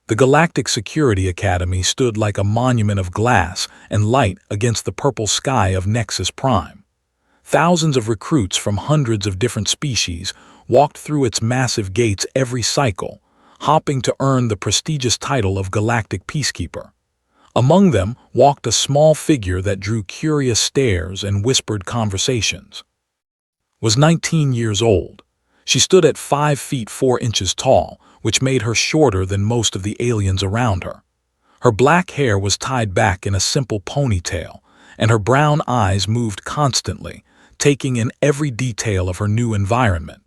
The Galactic Security Academy stood like a monument of glass and light against the purple sky of Nexus Prime. Thousands of recruits from hundreds of different species walked through its massive gates every cycle, hopping to earn the prestigious title of Galactic Peacekeeper. Among them walked a small figure that drew curious stares and whispered conversations. Was 19 years old. She stood at 5 feet 4 inches tall, which made her shorter than most of the aliens around her. Her black hair was tied back in a simple ponytail, and her brown eyes moved constantly, taking in every detail of her new environment.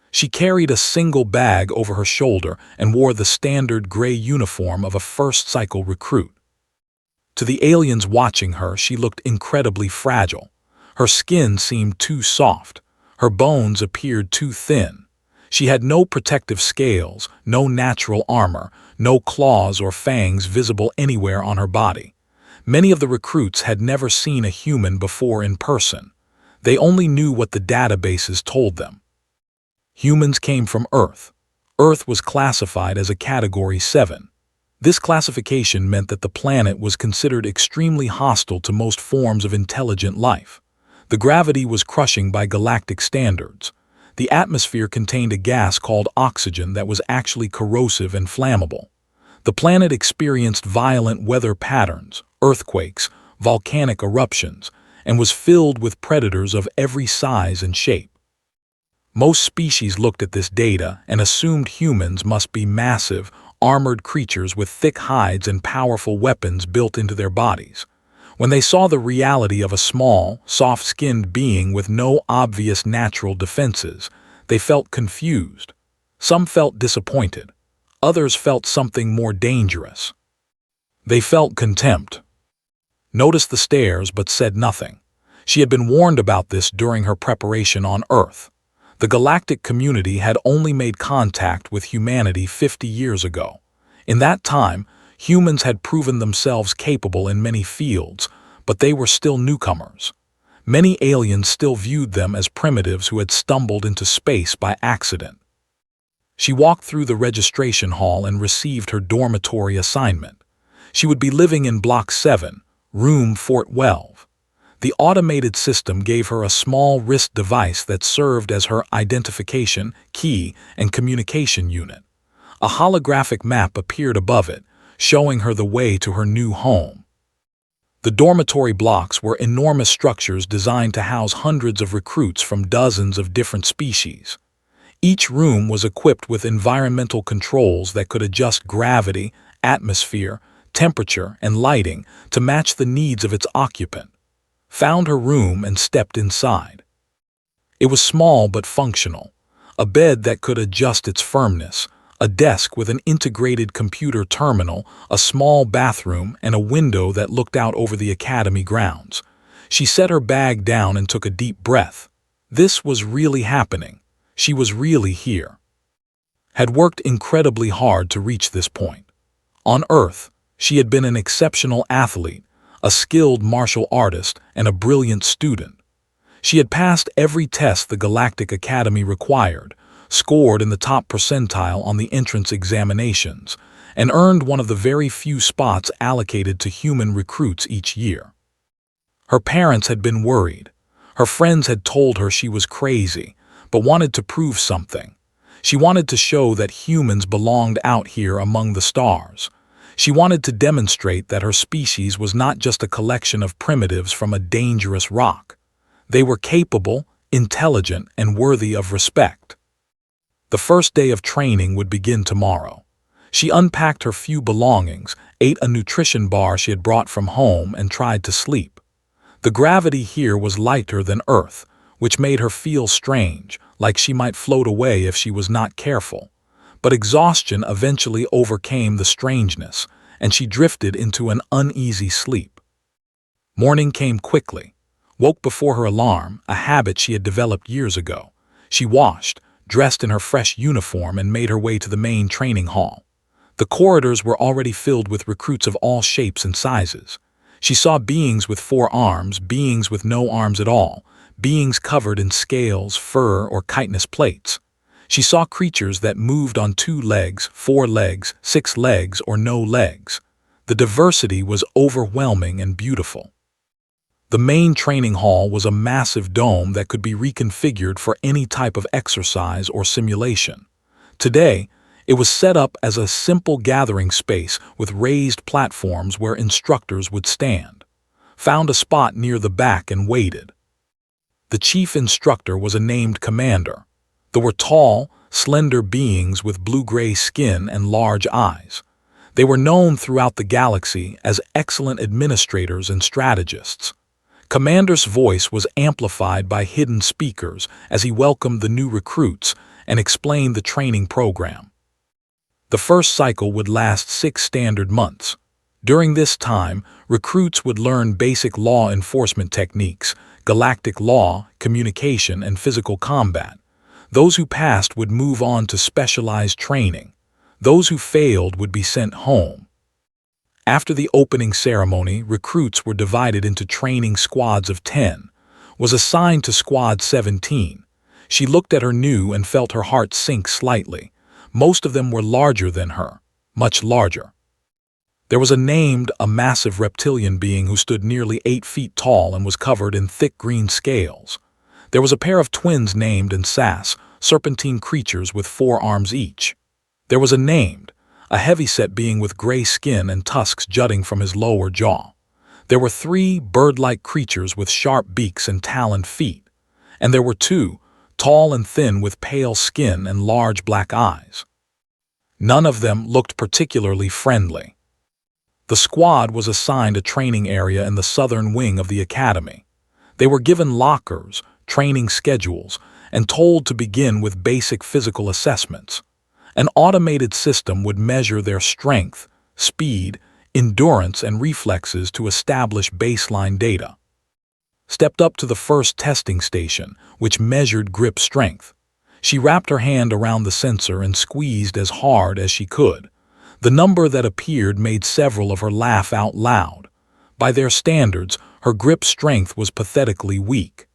She carried a single bag over her shoulder and wore the standard gray uniform of a first-cycle recruit. To the aliens watching her, she looked incredibly fragile. Her skin seemed too soft. Her bones appeared too thin. She had no protective scales, no natural armor, no claws or fangs visible anywhere on her body. Many of the recruits had never seen a human before in person. They only knew what the databases told them. Humans came from Earth. Earth was classified as a Category 7. This classification meant that the planet was considered extremely hostile to most forms of intelligent life. The gravity was crushing by galactic standards. The atmosphere contained a gas called oxygen that was actually corrosive and flammable. The planet experienced violent weather patterns, earthquakes, volcanic eruptions, and was filled with predators of every size and shape. Most species looked at this data and assumed humans must be massive, armored creatures with thick hides and powerful weapons built into their bodies. When they saw the reality of a small, soft-skinned being with no obvious natural defenses, they felt confused. Some felt disappointed. Others felt something more dangerous. They felt contempt. Noticed the stares but said nothing. She had been warned about this during her preparation on Earth. The galactic community had only made contact with humanity 50 years ago. In that time, humans had proven themselves capable in many fields, but they were still newcomers. Many aliens still viewed them as primitives who had stumbled into space by accident. She walked through the registration hall and received her dormitory assignment. She would be living in Block 7, Room 412. The automated system gave her a small wrist device that served as her identification, key, and communication unit. A holographic map appeared above it, showing her the way to her new home. The dormitory blocks were enormous structures designed to house hundreds of recruits from dozens of different species. Each room was equipped with environmental controls that could adjust gravity, atmosphere, temperature, and lighting to match the needs of its occupant. Found her room and stepped inside. It was small but functional. A bed that could adjust its firmness, a desk with an integrated computer terminal, a small bathroom, and a window that looked out over the academy grounds. She set her bag down and took a deep breath. This was really happening. She was really here. Had worked incredibly hard to reach this point. On Earth, she had been an exceptional athlete, a skilled martial artist, and a brilliant student. She had passed every test the Galactic Academy required, scored in the top percentile on the entrance examinations, and earned one of the very few spots allocated to human recruits each year. Her parents had been worried. Her friends had told her she was crazy, but wanted to prove something. She wanted to show that humans belonged out here among the stars. She wanted to demonstrate that her species was not just a collection of primitives from a dangerous rock. They were capable, intelligent, and worthy of respect. The first day of training would begin tomorrow. She unpacked her few belongings, ate a nutrition bar she had brought from home, and tried to sleep. The gravity here was lighter than Earth, which made her feel strange, like she might float away if she was not careful. But exhaustion eventually overcame the strangeness, and she drifted into an uneasy sleep. Morning came quickly. Woke before her alarm, a habit she had developed years ago. She washed, dressed in her fresh uniform, and made her way to the main training hall. The corridors were already filled with recruits of all shapes and sizes. She saw beings with 4 arms, beings with no arms at all, beings covered in scales, fur, or chitinous plates. She saw creatures that moved on 2 legs, 4 legs, 6 legs, or no legs. The diversity was overwhelming and beautiful. The main training hall was a massive dome that could be reconfigured for any type of exercise or simulation. Today, it was set up as a simple gathering space with raised platforms where instructors would stand. Found a spot near the back and waited. The chief instructor was a named commander. They were tall, slender beings with blue-gray skin and large eyes. They were known throughout the galaxy as excellent administrators and strategists. Commander's voice was amplified by hidden speakers as he welcomed the new recruits and explained the training program. The first cycle would last 6 standard months. During this time, recruits would learn basic law enforcement techniques, galactic law, communication, and physical combat. Those who passed would move on to specialized training. Those who failed would be sent home. After the opening ceremony, recruits were divided into training squads of 10. Was assigned to Squad 17. She looked at her new and felt her heart sink slightly. Most of them were larger than her, much larger. There was a massive reptilian being who stood nearly 8 feet tall and was covered in thick green scales. There was a pair of twins named and Sass, serpentine creatures with 4 arms each. There was a heavyset being with gray skin and tusks jutting from his lower jaw. There were 3 bird-like creatures with sharp beaks and taloned feet. And there were 2, tall and thin with pale skin and large black eyes. None of them looked particularly friendly. The squad was assigned a training area in the southern wing of the academy. They were given lockers, training schedules, and told to begin with basic physical assessments. An automated system would measure their strength, speed, endurance, and reflexes to establish baseline data. Stepped up to the first testing station, which measured grip strength. She wrapped her hand around the sensor and squeezed as hard as she could. The number that appeared made several of her laugh out loud. By their standards, her grip strength was pathetically weak.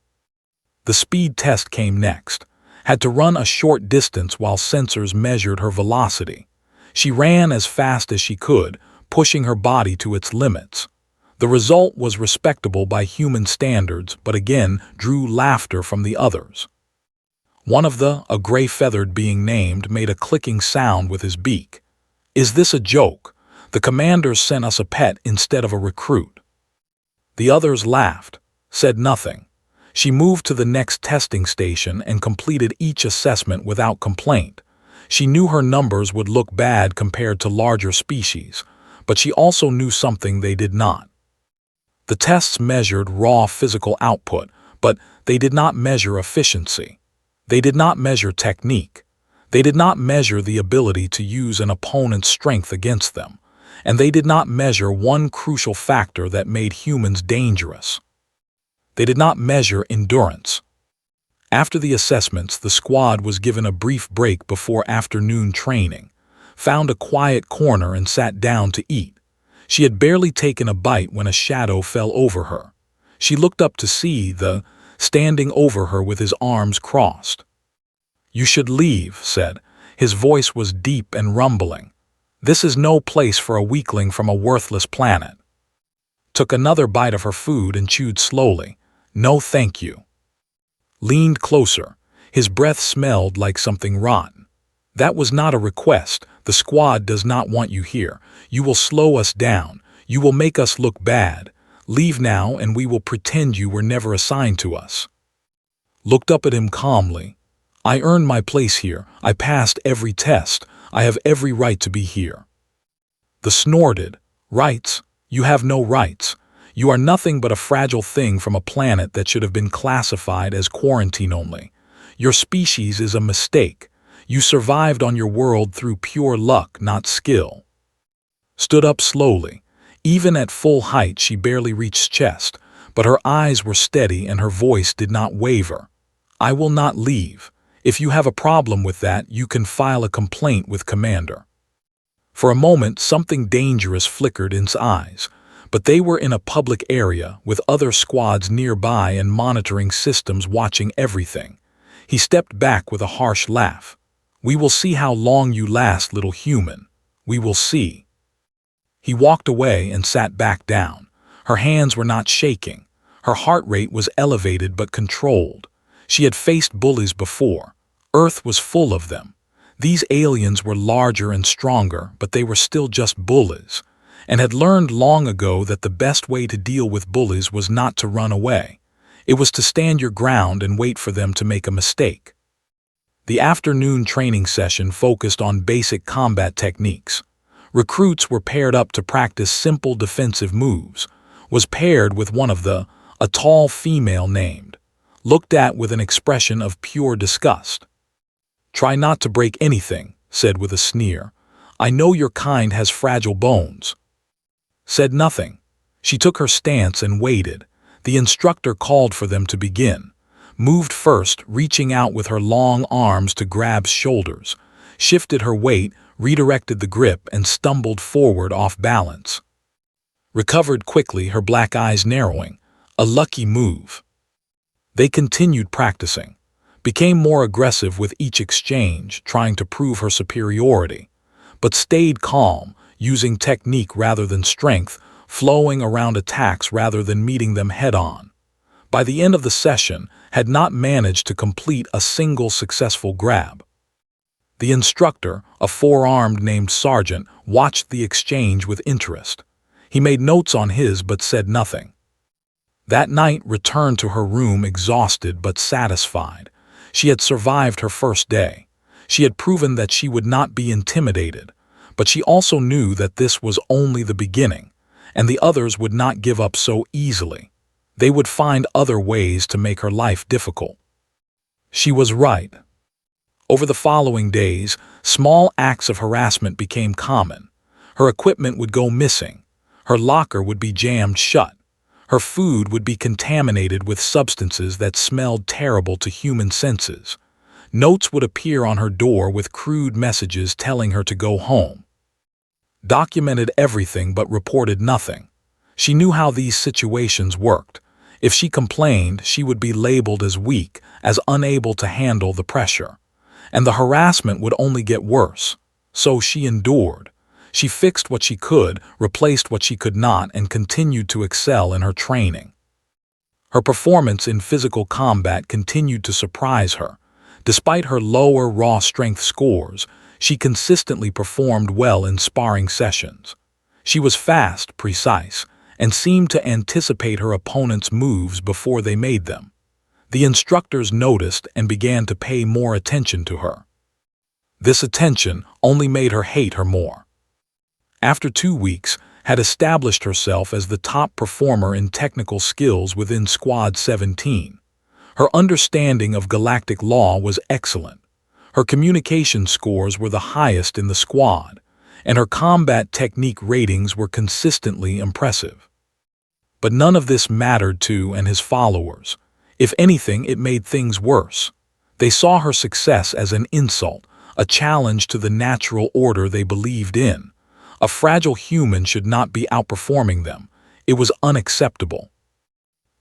The speed test came next. Had to run a short distance while sensors measured her velocity. She ran as fast as she could, pushing her body to its limits. The result was respectable by human standards, but again drew laughter from the others. One of a gray-feathered being named, made a clicking sound with his beak. "Is this a joke? The commanders sent us a pet instead of a recruit." The others laughed, said nothing. She moved to the next testing station and completed each assessment without complaint. She knew her numbers would look bad compared to larger species, but she also knew something they did not. The tests measured raw physical output, but they did not measure efficiency. They did not measure technique. They did not measure the ability to use an opponent's strength against them. And they did not measure one crucial factor that made humans dangerous. They did not measure endurance. After the assessments, the squad was given a brief break before afternoon training, found a quiet corner and sat down to eat. She had barely taken a bite when a shadow fell over her. She looked up to see standing over her with his arms crossed. "You should leave," said. His voice was deep and rumbling. "This is no place for a weakling from a worthless planet." Took another bite of her food and chewed slowly. "No, thank you." Leaned closer. His breath smelled like something rotten. "That was not a request. The squad does not want you here. You will slow us down. You will make us look bad. Leave now and we will pretend you were never assigned to us." Looked up at him calmly. "I earned my place here. I passed every test. I have every right to be here." The snorted. "Rights? You have no rights. You are nothing but a fragile thing from a planet that should have been classified as quarantine only. Your species is a mistake. You survived on your world through pure luck, not skill." Stood up slowly. Even at full height, she barely reached chest, but her eyes were steady and her voice did not waver. "I will not leave. If you have a problem with that, you can file a complaint with Commander." For a moment, something dangerous flickered in his eyes. But they were in a public area with other squads nearby and monitoring systems watching everything. He stepped back with a harsh laugh. We will see how long you last, little human. We will see." He walked away and sat back down. Her hands were not shaking. Her heart rate was elevated but controlled. She had faced bullies before. Earth was full of them. These aliens were larger and stronger, but they were still just bullies, and had learned long ago that the best way to deal with bullies was not to run away. It was to stand your ground and wait for them to make a mistake. The afternoon training session focused on basic combat techniques. Recruits were paired up to practice simple defensive moves. Was paired with one of a tall female named, looked at with an expression of pure disgust. "Try not to break anything," said with a sneer. "I know your kind has fragile bones." Said nothing. She took her stance and waited. The instructor called for them to begin. Moved first, reaching out with her long arms to grab shoulders. Shifted her weight, redirected the grip, and stumbled forward off balance. Recovered quickly, her black eyes narrowing. A lucky move. They continued practicing. Became more aggressive with each exchange, trying to prove her superiority. But stayed calm, using technique rather than strength, flowing around attacks rather than meeting them head-on. By the end of the session, had not managed to complete a single successful grab. The instructor, a four-armed named Sergeant, watched the exchange with interest. He made notes on his but said nothing. That night returned to her room exhausted but satisfied. She had survived her first day. She had proven that she would not be intimidated, but she also knew that this was only the beginning, and the others would not give up so easily. They would find other ways to make her life difficult. She was right. Over the following days, small acts of harassment became common. Her equipment would go missing. Her locker would be jammed shut. Her food would be contaminated with substances that smelled terrible to human senses. Notes would appear on her door with crude messages telling her to go home. Documented everything but reported nothing. She knew how these situations worked. If she complained, she would be labeled as weak, as unable to handle the pressure. And the harassment would only get worse. So she endured. She fixed what she could, replaced what she could not, and continued to excel in her training. Her performance in physical combat continued to surprise her. Despite her lower raw strength scores, she consistently performed well in sparring sessions. She was fast, precise, and seemed to anticipate her opponent's moves before they made them. The instructors noticed and began to pay more attention to her. This attention only made her hate her more. After 2 weeks, had established herself as the top performer in technical skills within Squad 17. Her understanding of galactic law was excellent. Her communication scores were the highest in the squad, and her combat technique ratings were consistently impressive. But none of this mattered to and his followers. If anything, it made things worse. They saw her success as an insult, a challenge to the natural order they believed in. A fragile human should not be outperforming them. It was unacceptable.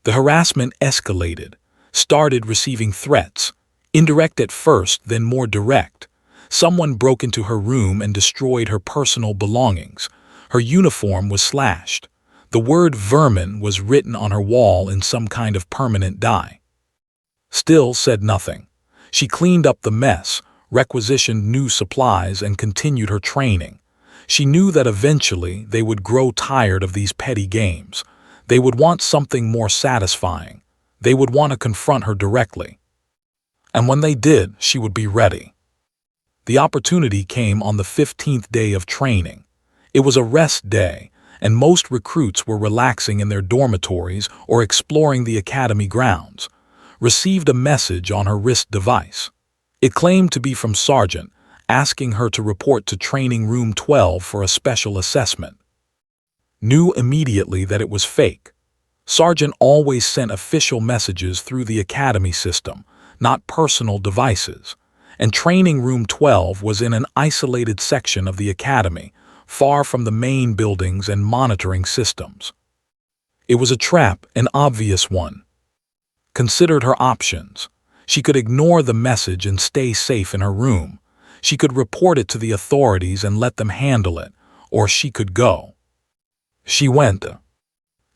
The harassment escalated, started receiving threats, indirect at first, then more direct. Someone broke into her room and destroyed her personal belongings. Her uniform was slashed. The word vermin was written on her wall in some kind of permanent dye. Still said nothing. She cleaned up the mess, requisitioned new supplies, and continued her training. She knew that eventually they would grow tired of these petty games. They would want something more satisfying. They would want to confront her directly. And when they did, she would be ready. The opportunity came on the 15th day of training. It was a rest day, and most recruits were relaxing in their dormitories or exploring the academy grounds. Received a message on her wrist device. It claimed to be from Sergeant, asking her to report to Training Room 12 for a special assessment. Knew immediately that it was fake. Sergeant always sent official messages through the academy system, not personal devices, and Training Room 12 was in an isolated section of the academy, far from the main buildings and monitoring systems. It was a trap, an obvious one. Considered her options. She could ignore the message and stay safe in her room. She could report it to the authorities and let them handle it, or she could go. She went.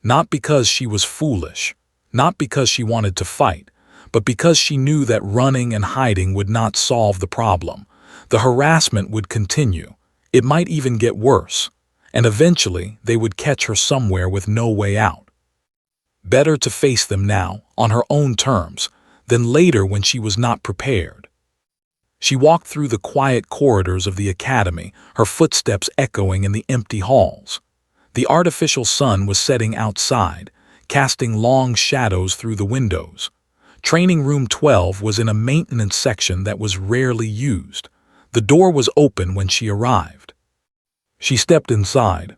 Not because she was foolish, not because she wanted to fight, but because she knew that running and hiding would not solve the problem. The harassment would continue. It might even get worse, and eventually they would catch her somewhere with no way out. Better to face them now, on her own terms, than later when she was not prepared. She walked through the quiet corridors of the academy, her footsteps echoing in the empty halls. The artificial sun was setting outside, casting long shadows through the windows. Training Room 12 was in a maintenance section that was rarely used. The door was open when she arrived. She stepped inside.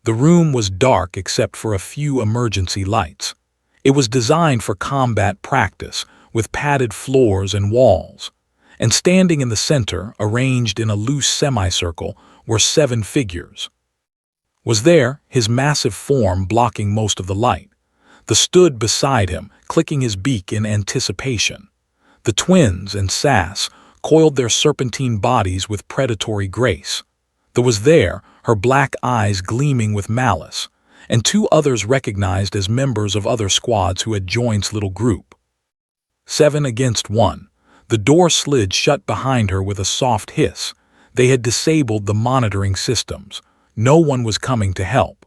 The room was dark except for a few emergency lights. It was designed for combat practice, with padded floors and walls. And standing in the center, arranged in a loose semicircle, were 7 figures. Was there, his massive form blocking most of the light. The stood beside him, clicking his beak in anticipation. The twins and Sass coiled their serpentine bodies with predatory grace. There was there, her black eyes gleaming with malice, and 2 others recognized as members of other squads who had joined little group. 7 against 1. The door slid shut behind her with a soft hiss. They had disabled the monitoring systems. No one was coming to help.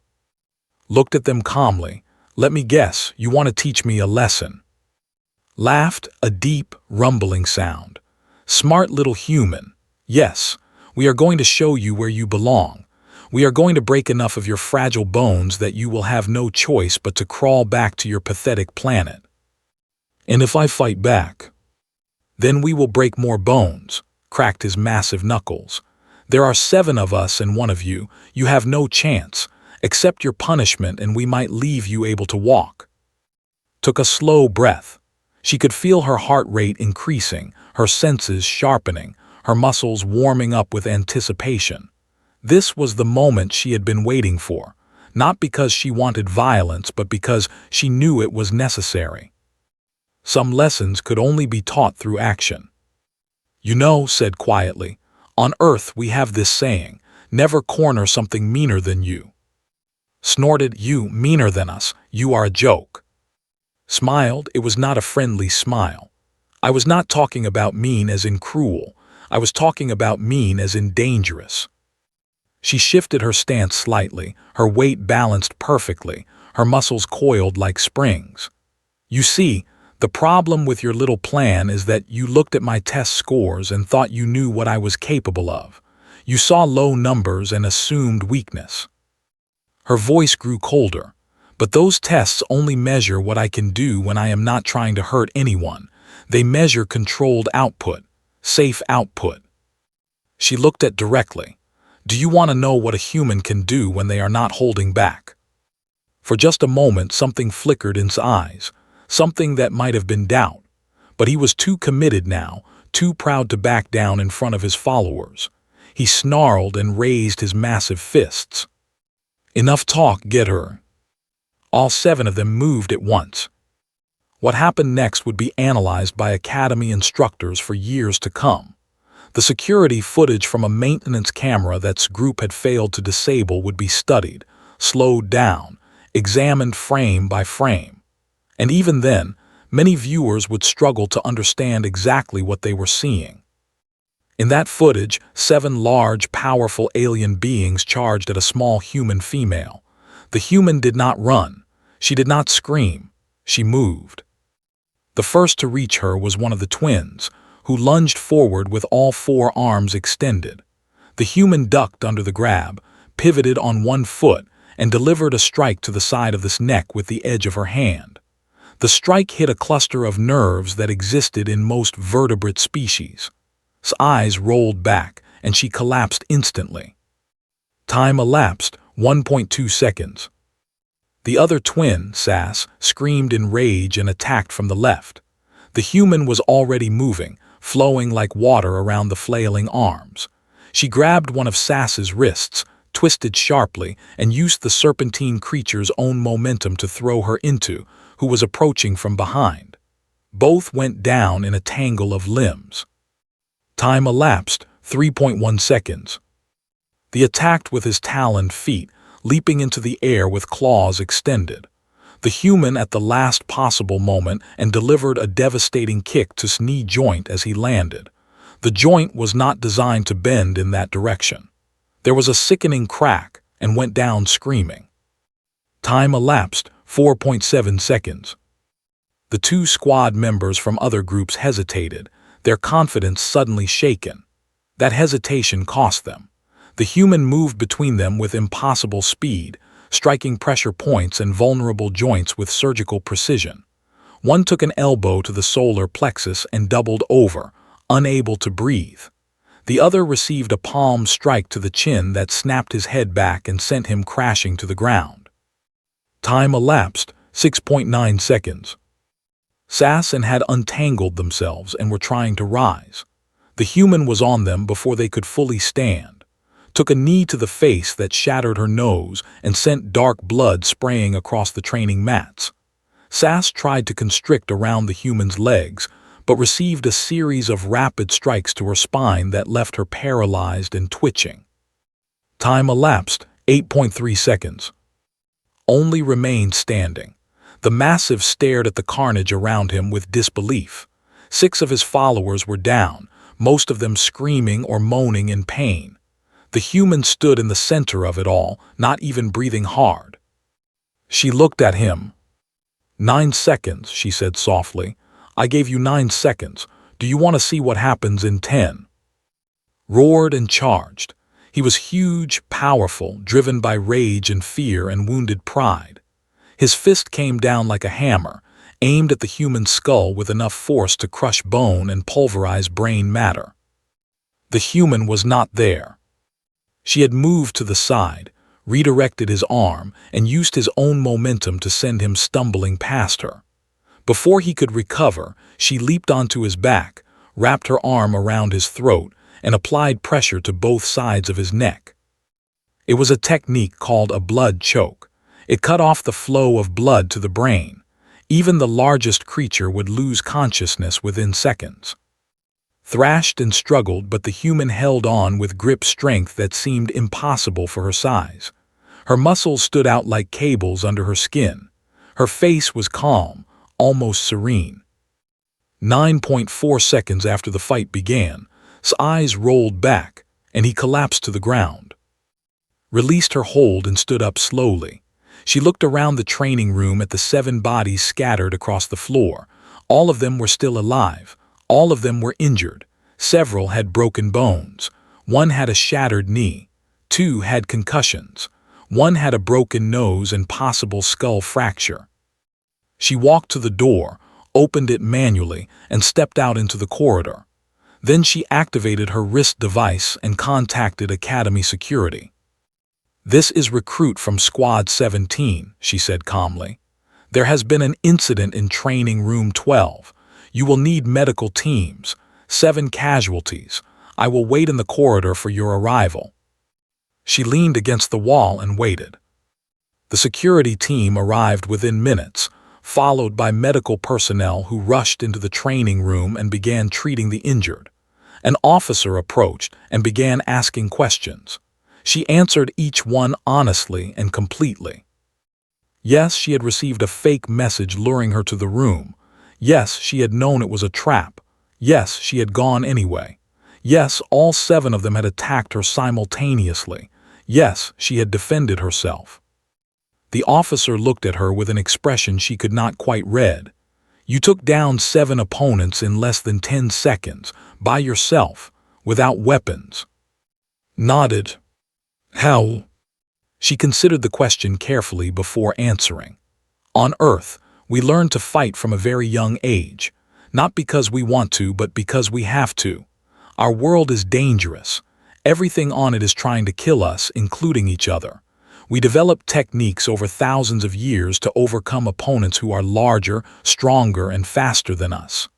Looked at them calmly. Let me guess, you want to teach me a lesson. Laughed, a deep, rumbling sound. Smart little human. Yes, we are going to show you where you belong. We are going to break enough of your fragile bones that you will have no choice but to crawl back to your pathetic planet. And if I fight back, then we will break more bones, cracked his massive knuckles. There are 7 of us and 1 of you. You have no chance. Accept your punishment and we might leave you able to walk. Took a slow breath. She could feel her heart rate increasing, her senses sharpening, her muscles warming up with anticipation. This was the moment she had been waiting for, not because she wanted violence, but because she knew it was necessary. Some lessons could only be taught through action. You know, said quietly, on Earth we have this saying, never corner something meaner than you. Snorted, you meaner than us, you are a joke. Smiled, it was not a friendly smile. I was not talking about mean as in cruel, I was talking about mean as in dangerous. She shifted her stance slightly, her weight balanced perfectly, her muscles coiled like springs. You see, the problem with your little plan is that you looked at my test scores and thought you knew what I was capable of. You saw low numbers and assumed weakness. Her voice grew colder. But those tests only measure what I can do when I am not trying to hurt anyone. They measure controlled output, safe output. She looked at directly. Do you want to know what a human can do when they are not holding back? For just a moment something flickered in his eyes. Something that might have been doubt, but he was too committed now, too proud to back down in front of his followers. He snarled and raised his massive fists. Enough talk, get her. All 7 of them moved at once. What happened next would be analyzed by academy instructors for years to come. The security footage from a maintenance camera that group had failed to disable would be studied, slowed down, examined frame by frame. And even then, many viewers would struggle to understand exactly what they were seeing. In that footage, 7 large, powerful alien beings charged at a small human female. The human did not run. She did not scream. She moved. The first to reach her was one of the twins, who lunged forward with all 4 arms extended. The human ducked under the grab, pivoted on 1 foot, and delivered a strike to the side of this neck with the edge of her hand. The strike hit a cluster of nerves that existed in most vertebrate species. His eyes rolled back, and she collapsed instantly. Time elapsed, 1.2 seconds. The other twin, Sass, screamed in rage and attacked from the left. The human was already moving, flowing like water around the flailing arms. She grabbed one of Sass's wrists, twisted sharply, and used the serpentine creature's own momentum to throw her into, who was approaching from behind. Both went down in a tangle of limbs. Time elapsed, 3.1 seconds. He attacked with his taloned feet, leaping into the air with claws extended. The human at the last possible moment and delivered a devastating kick to his knee joint as he landed. The joint was not designed to bend in that direction. There was a sickening crack and went down screaming. Time elapsed, 4.7 seconds. The two squad members from other groups hesitated, their confidence suddenly shaken. That hesitation cost them. The human moved between them with impossible speed, striking pressure points and vulnerable joints with surgical precision. One took an elbow to the solar plexus and doubled over, unable to breathe. The other received a palm strike to the chin that snapped his head back and sent him crashing to the ground. Time elapsed, 6.9 seconds. Sasson had untangled themselves and were trying to rise. The human was on them before they could fully stand. Took a knee to the face that shattered her nose and sent dark blood spraying across the training mats. Sass tried to constrict around the human's legs, but received a series of rapid strikes to her spine that left her paralyzed and twitching. Time elapsed, 8.3 seconds. Only remained standing. The massive stared at the carnage around him with disbelief. 6 of his followers were down, most of them screaming or moaning in pain. The human stood in the center of it all, not even breathing hard. She looked at him. 9 seconds, she said softly. I gave you 9 seconds. Do you want to see what happens in 10? Roared and charged. He was huge, powerful, driven by rage and fear and wounded pride. His fist came down like a hammer, aimed at the human skull with enough force to crush bone and pulverize brain matter. The human was not there. She had moved to the side, redirected his arm, and used his own momentum to send him stumbling past her. Before he could recover, she leaped onto his back, wrapped her arm around his throat, and applied pressure to both sides of his neck. It was a technique called a blood choke. It cut off the flow of blood to the brain. Even the largest creature would lose consciousness within seconds. Thrashed and struggled, but the human held on with grip strength that seemed impossible for her size. Her muscles stood out like cables under her skin. Her face was calm, almost serene. 9.4 seconds after the fight began, his eyes rolled back, and he collapsed to the ground. Released her hold and stood up slowly. She looked around the training room at the 7 bodies scattered across the floor. All of them were still alive. All of them were injured. Several had broken bones. 1 had a shattered knee. 2 had concussions. 1 had a broken nose and possible skull fracture. She walked to the door, opened it manually, and stepped out into the corridor. Then she activated her wrist device and contacted Academy Security. This is Recruit from Squad 17, she said calmly. There has been an incident in Training Room 12. You will need medical teams. 7 casualties. I will wait in the corridor for your arrival. She leaned against the wall and waited. The security team arrived within minutes, followed by medical personnel who rushed into the training room and began treating the injured. An officer approached and began asking questions. She answered each one honestly and completely. Yes, she had received a fake message luring her to the room. Yes, she had known it was a trap. Yes, she had gone anyway. Yes, all 7 of them had attacked her simultaneously. Yes, she had defended herself. The officer looked at her with an expression she could not quite read. You took down 7 opponents in less than 10 seconds, by yourself, without weapons. Nodded. How? She considered the question carefully before answering. On Earth, we learn to fight from a very young age, not because we want to, but because we have to. Our world is dangerous. Everything on it is trying to kill us, including each other. We develop techniques over thousands of years to overcome opponents who are larger, stronger, and faster than us.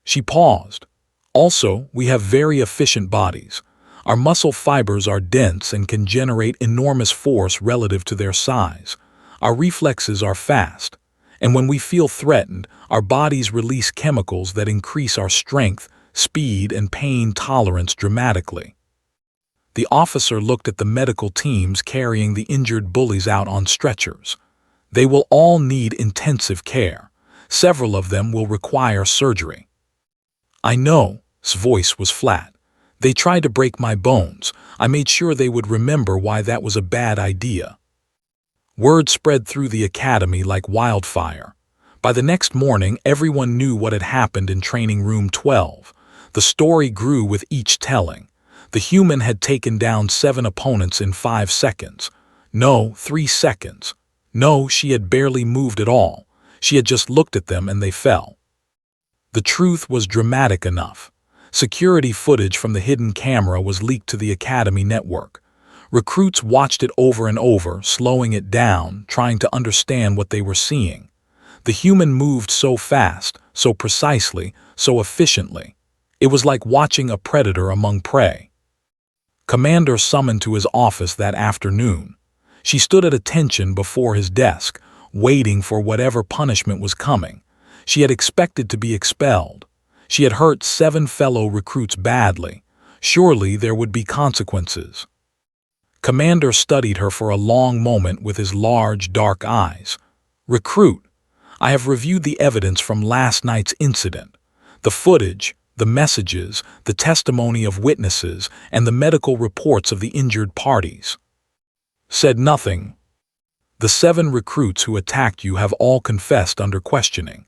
She paused. Also, we have very efficient bodies. Our muscle fibers are dense and can generate enormous force relative to their size. Our reflexes are fast. And when we feel threatened, our bodies release chemicals that increase our strength, speed, and pain tolerance dramatically. The officer looked at the medical teams carrying the injured bullies out on stretchers. They will all need intensive care. Several of them will require surgery. I know, his voice was flat. They tried to break my bones. I made sure they would remember why that was a bad idea. Word spread through the academy like wildfire. By the next morning, everyone knew what had happened in Training Room 12. The story grew with each telling. The human had taken down 7 opponents in 5 seconds. No, 3 seconds. No, she had barely moved at all. She had just looked at them and they fell. The truth was dramatic enough. Security footage from the hidden camera was leaked to the Academy network. Recruits watched it over and over, slowing it down, trying to understand what they were seeing. The human moved so fast, so precisely, so efficiently. It was like watching a predator among prey. Commander summoned to his office that afternoon. She stood at attention before his desk, waiting for whatever punishment was coming. She had expected to be expelled. She had hurt 7 fellow recruits badly. Surely there would be consequences. Commander studied her for a long moment with his large, dark eyes. "Recruit, I have reviewed the evidence from last night's incident. The footage, the messages, the testimony of witnesses, and the medical reports of the injured parties." Said nothing. "The 7 recruits who attacked you have all confessed under questioning.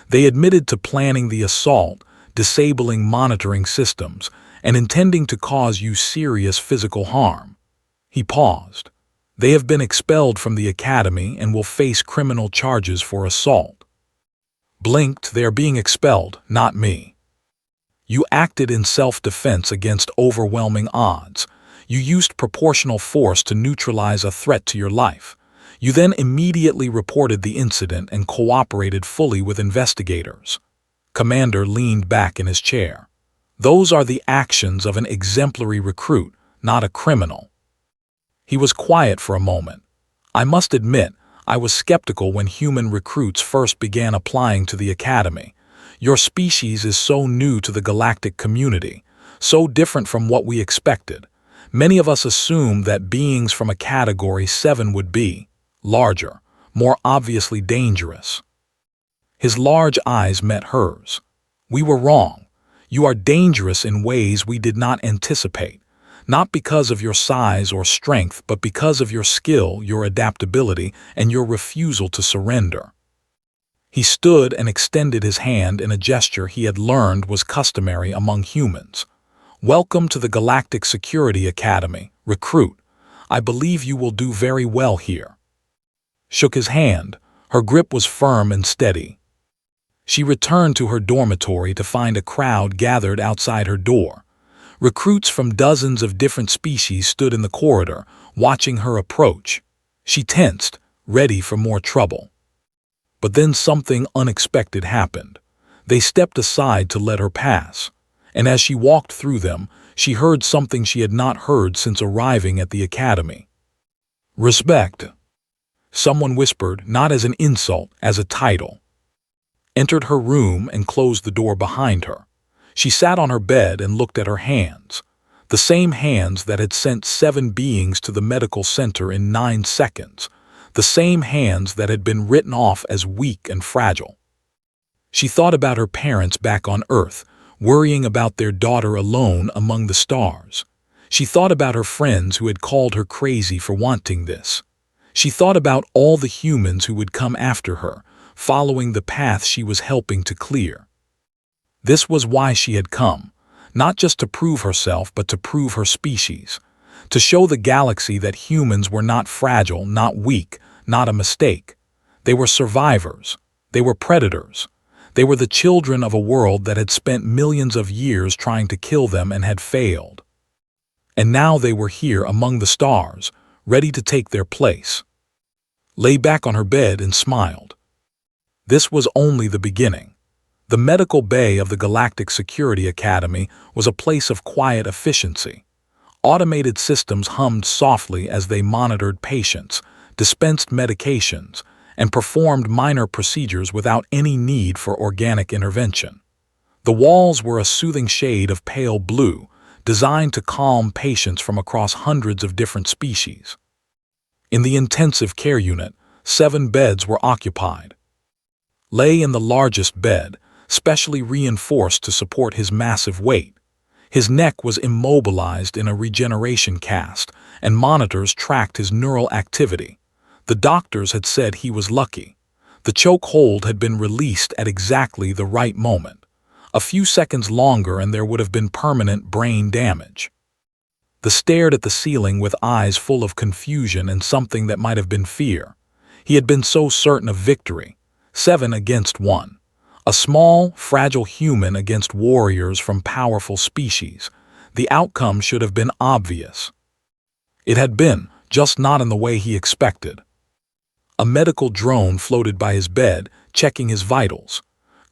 They admitted to planning the assault, disabling monitoring systems, and intending to cause you serious physical harm." He paused. "They have been expelled from the academy and will face criminal charges for assault." Blinked, "They are being expelled, not me. You acted in self-defense against overwhelming odds. You used proportional force to neutralize a threat to your life. You then immediately reported the incident and cooperated fully with investigators." Commander leaned back in his chair. "Those are the actions of an exemplary recruit, not a criminal." He was quiet for a moment. "I must admit, I was skeptical when human recruits first began applying to the academy. Your species is so new to the galactic community, so different from what we expected. Many of us assumed that beings from a category 7 would be larger, more obviously dangerous." His large eyes met hers. "We were wrong. You are dangerous in ways we did not anticipate, not because of your size or strength, but because of your skill, your adaptability, and your refusal to surrender." He stood and extended his hand in a gesture he had learned was customary among humans. "Welcome to the Galactic Security Academy, recruit. I believe you will do very well here." Shook his hand. Her grip was firm and steady. She returned to her dormitory to find a crowd gathered outside her door. Recruits from dozens of different species stood in the corridor, watching her approach. She tensed, ready for more trouble. But then something unexpected happened. They stepped aside to let her pass, and as she walked through them, she heard something she had not heard since arriving at the academy. "Respect," someone whispered, not as an insult, as a title. Entered her room and closed the door behind her. She sat on her bed and looked at her hands. The same hands that had sent 7 beings to the medical center in 9 seconds. The same hands that had been written off as weak and fragile. She thought about her parents back on Earth, worrying about their daughter alone among the stars. She thought about her friends who had called her crazy for wanting this. She thought about all the humans who would come after her, following the path she was helping to clear. This was why she had come, not just to prove herself, but to prove her species. To show the galaxy that humans were not fragile, not weak, not a mistake. They were survivors. They were predators. They were the children of a world that had spent millions of years trying to kill them and had failed. And now they were here among the stars, ready to take their place. Lay back on her bed and smiled. This was only the beginning. The medical bay of the Galactic Security Academy was a place of quiet efficiency. Automated systems hummed softly as they monitored patients, dispensed medications, and performed minor procedures without any need for organic intervention. The walls were a soothing shade of pale blue, designed to calm patients from across hundreds of different species. In the intensive care unit, 7 beds were occupied. Lay in the largest bed, specially reinforced to support his massive weight. His neck was immobilized in a regeneration cast, and monitors tracked his neural activity. The doctors had said he was lucky. The choke hold had been released at exactly the right moment. A few seconds longer and there would have been permanent brain damage. They stared at the ceiling with eyes full of confusion and something that might have been fear. He had been so certain of victory. 7 against 1. A small, fragile human against warriors from powerful species. The outcome should have been obvious. It had been, just not in the way he expected. A medical drone floated by his bed, checking his vitals.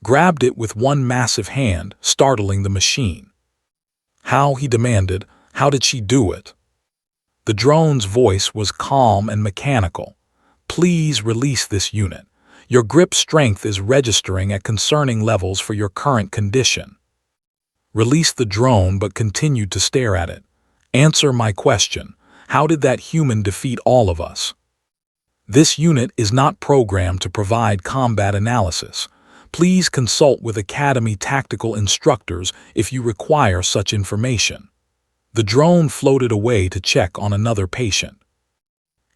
Grabbed it with one massive hand, startling the machine. How, he demanded, how did she do it? The drone's voice was calm and mechanical. Please release this unit. Your grip strength is registering at concerning levels for your current condition. Released the drone but continued to stare at it. Answer my question. How did that human defeat all of us? This unit is not programmed to provide combat analysis. Please consult with Academy tactical instructors if you require such information. The drone floated away to check on another patient.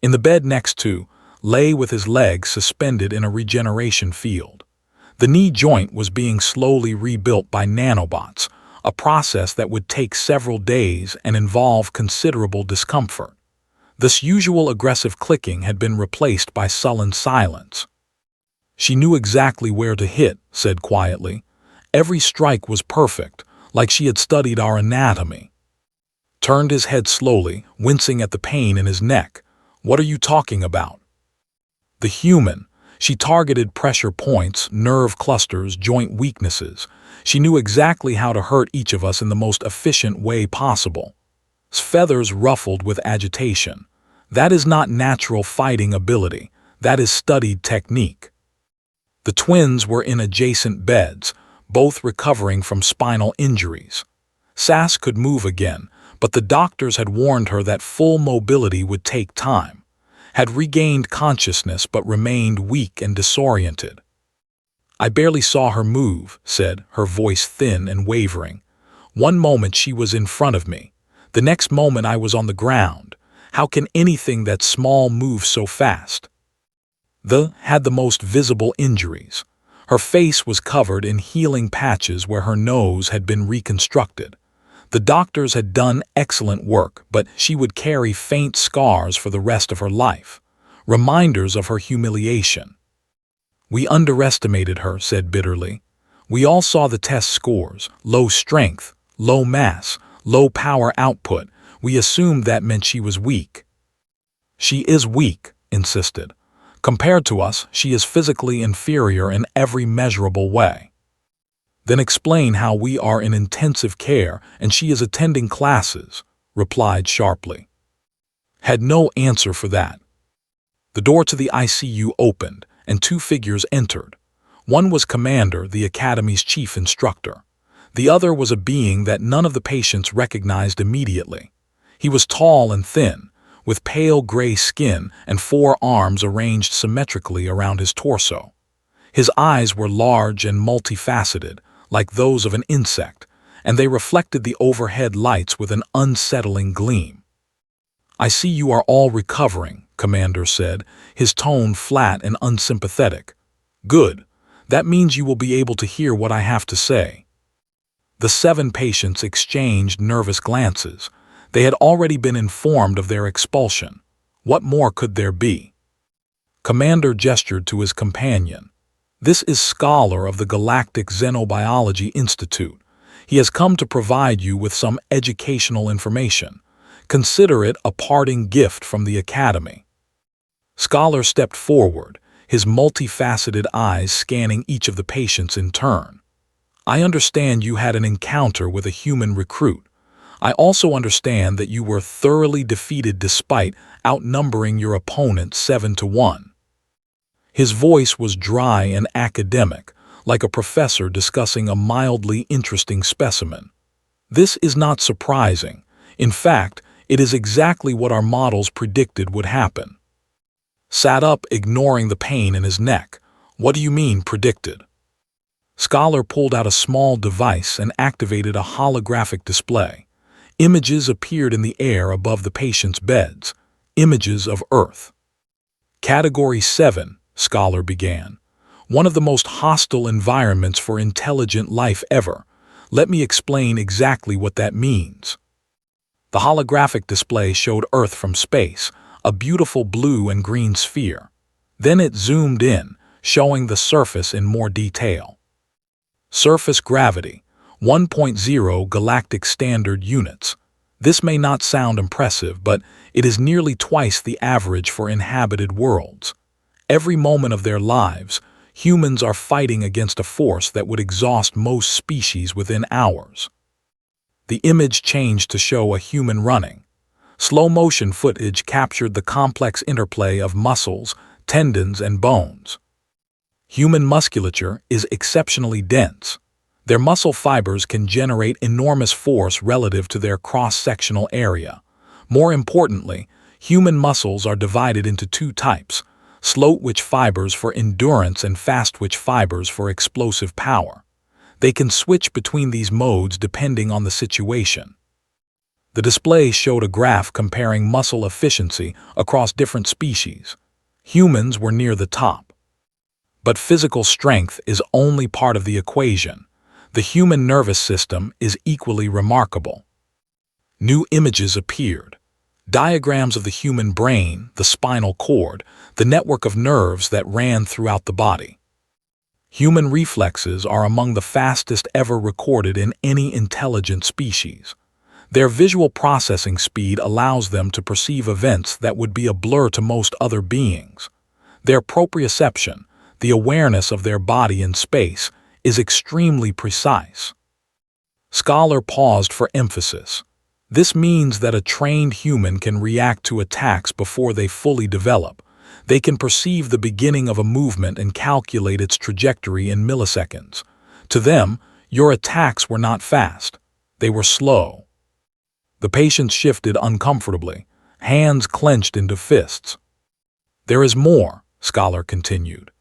In the bed next to, lay with his legs suspended in a regeneration field. The knee joint was being slowly rebuilt by nanobots, a process that would take several days and involve considerable discomfort. This usual aggressive clicking had been replaced by sullen silence. She knew exactly where to hit, said quietly. Every strike was perfect, like she had studied our anatomy. Turned his head slowly, wincing at the pain in his neck. What are you talking about? The human. She targeted pressure points, nerve clusters, joint weaknesses. She knew exactly how to hurt each of us in the most efficient way possible. His feathers ruffled with agitation. That is not natural fighting ability. That is studied technique. The twins were in adjacent beds, both recovering from spinal injuries. Sass could move again, but the doctors had warned her that full mobility would take time. Had regained consciousness but remained weak and disoriented. I barely saw her move, said, her voice thin and wavering. One moment she was in front of me. The next moment I was on the ground. How can anything that small move so fast? Had the most visible injuries. Her face was covered in healing patches where her nose had been reconstructed. The doctors had done excellent work, but she would carry faint scars for the rest of her life, reminders of her humiliation. We underestimated her, said bitterly. We all saw the test scores, low strength, low mass, low power output. We assumed that meant she was weak. She is weak, insisted. Compared to us, she is physically inferior in every measurable way. Then explain how we are in intensive care and she is attending classes, replied sharply. Had no answer for that. The door to the ICU opened and 2 figures entered. One was Commander, the Academy's chief instructor. The other was a being that none of the patients recognized immediately. He was tall and thin, with pale gray skin and 4 arms arranged symmetrically around his torso. His eyes were large and multifaceted, like those of an insect, and they reflected the overhead lights with an unsettling gleam. I see you are all recovering, Commander said, his tone flat and unsympathetic. Good. That means you will be able to hear what I have to say. The 7 patients exchanged nervous glances. They had already been informed of their expulsion. What more could there be? Commander gestured to his companion. This is Scholar of the Galactic Xenobiology Institute. He has come to provide you with some educational information. Consider it a parting gift from the Academy. Scholar stepped forward, his multifaceted eyes scanning each of the patients in turn. I understand you had an encounter with a human recruit. I also understand that you were thoroughly defeated despite outnumbering your opponent 7-1. His voice was dry and academic, like a professor discussing a mildly interesting specimen. This is not surprising. In fact, it is exactly what our models predicted would happen. Sat up, ignoring the pain in his neck. What do you mean, predicted? Scholar pulled out a small device and activated a holographic display. Images appeared in the air above the patient's beds. Images of Earth. Category 7, Scholar began. One of the most hostile environments for intelligent life ever. Let me explain exactly what that means. The holographic display showed Earth from space, a beautiful blue and green sphere. Then it zoomed in, showing the surface in more detail. Surface gravity, 1.0 galactic standard units. This may not sound impressive, but it is nearly twice the average for inhabited worlds. Every moment of their lives, humans are fighting against a force that would exhaust most species within hours. The image changed to show a human running. Slow-motion footage captured the complex interplay of muscles, tendons, and bones. Human musculature is exceptionally dense. Their muscle fibers can generate enormous force relative to their cross-sectional area. More importantly, human muscles are divided into two types: slow-twitch fibers for endurance and fast-twitch fibers for explosive power. They can switch between these modes depending on the situation. The display showed a graph comparing muscle efficiency across different species. Humans were near the top. But physical strength is only part of the equation. The human nervous system is equally remarkable. New images appeared. Diagrams of the human brain, the spinal cord, the network of nerves that ran throughout the body. Human reflexes are among the fastest ever recorded in any intelligent species. Their visual processing speed allows them to perceive events that would be a blur to most other beings. Their proprioception, the awareness of their body in space, is extremely precise. Scholar paused for emphasis. This means that a trained human can react to attacks before they fully develop. They can perceive the beginning of a movement and calculate its trajectory in milliseconds. To them, your attacks were not fast. They were slow. The patient shifted uncomfortably, hands clenched into fists. There is more, Scholar continued.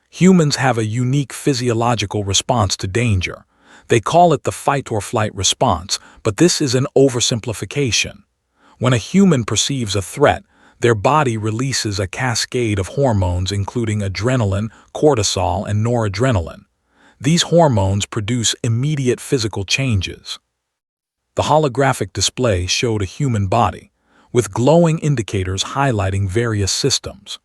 Humans have a unique physiological response to danger. They call it the fight-or-flight response, but this is an oversimplification. When a human perceives a threat, their body releases a cascade of hormones including adrenaline, cortisol, and noradrenaline. These hormones produce immediate physical changes. The holographic display showed a human body, with glowing indicators highlighting various systems.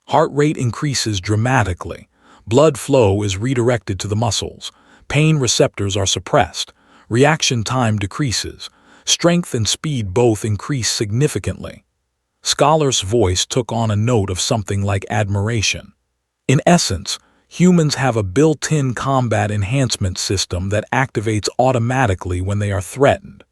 Heart rate increases dramatically. Blood flow is redirected to the muscles. Pain receptors are suppressed. Reaction time decreases. Strength and speed both increase significantly. Scholar's voice took on a note of something like admiration. In essence, humans have a built-in combat enhancement system that activates automatically when they are threatened.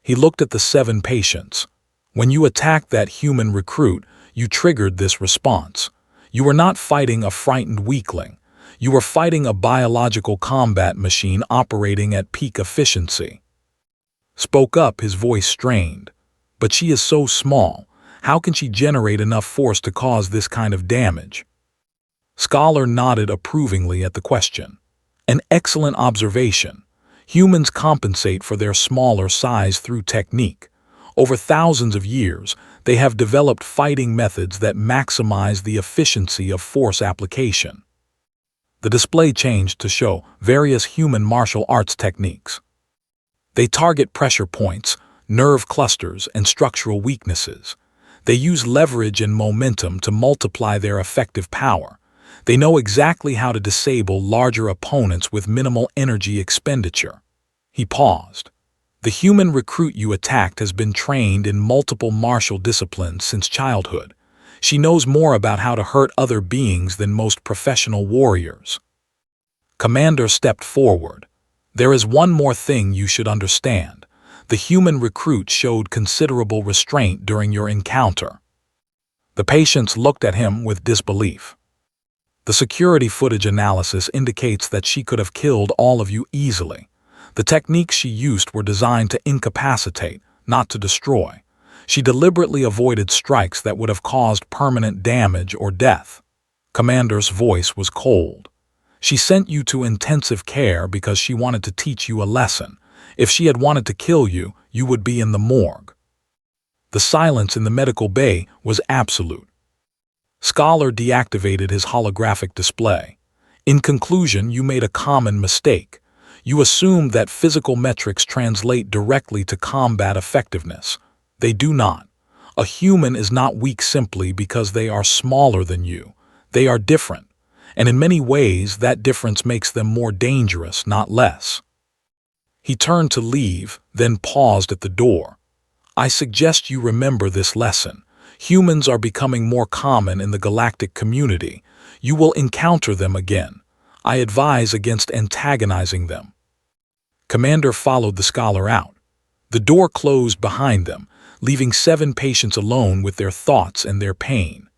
He looked at the 7 patients. When you attacked that human recruit, you triggered this response. You were not fighting a frightened weakling. You were fighting a biological combat machine operating at peak efficiency. Spoke up, his voice strained. But she is so small. How can she generate enough force to cause this kind of damage? Scholar nodded approvingly at the question. An excellent observation. Humans compensate for their smaller size through technique. Over thousands of years, they have developed fighting methods that maximize the efficiency of force application. The display changed to show various human martial arts techniques. They target pressure points, nerve clusters, and structural weaknesses. They use leverage and momentum to multiply their effective power. They know exactly how to disable larger opponents with minimal energy expenditure. He paused. The human recruit you attacked has been trained in multiple martial disciplines since childhood. She knows more about how to hurt other beings than most professional warriors. Commander stepped forward. There is one more thing you should understand. The human recruit showed considerable restraint during your encounter. The patients looked at him with disbelief. The security footage analysis indicates that she could have killed all of you easily. The techniques she used were designed to incapacitate, not to destroy. She deliberately avoided strikes that would have caused permanent damage or death. Commander's voice was cold. She sent you to intensive care because she wanted to teach you a lesson. If she had wanted to kill you, you would be in the morgue. The silence in the medical bay was absolute. Scholar deactivated his holographic display. In conclusion, you made a common mistake. You assumed that physical metrics translate directly to combat effectiveness. They do not. A human is not weak simply because they are smaller than you. They are different, and in many ways that difference makes them more dangerous, not less. He turned to leave, then paused at the door. I suggest you remember this lesson. Humans are becoming more common in the galactic community. You will encounter them again. I advise against antagonizing them. Commander followed the scholar out. The door closed behind them, leaving 7 patients alone with their thoughts and their pain.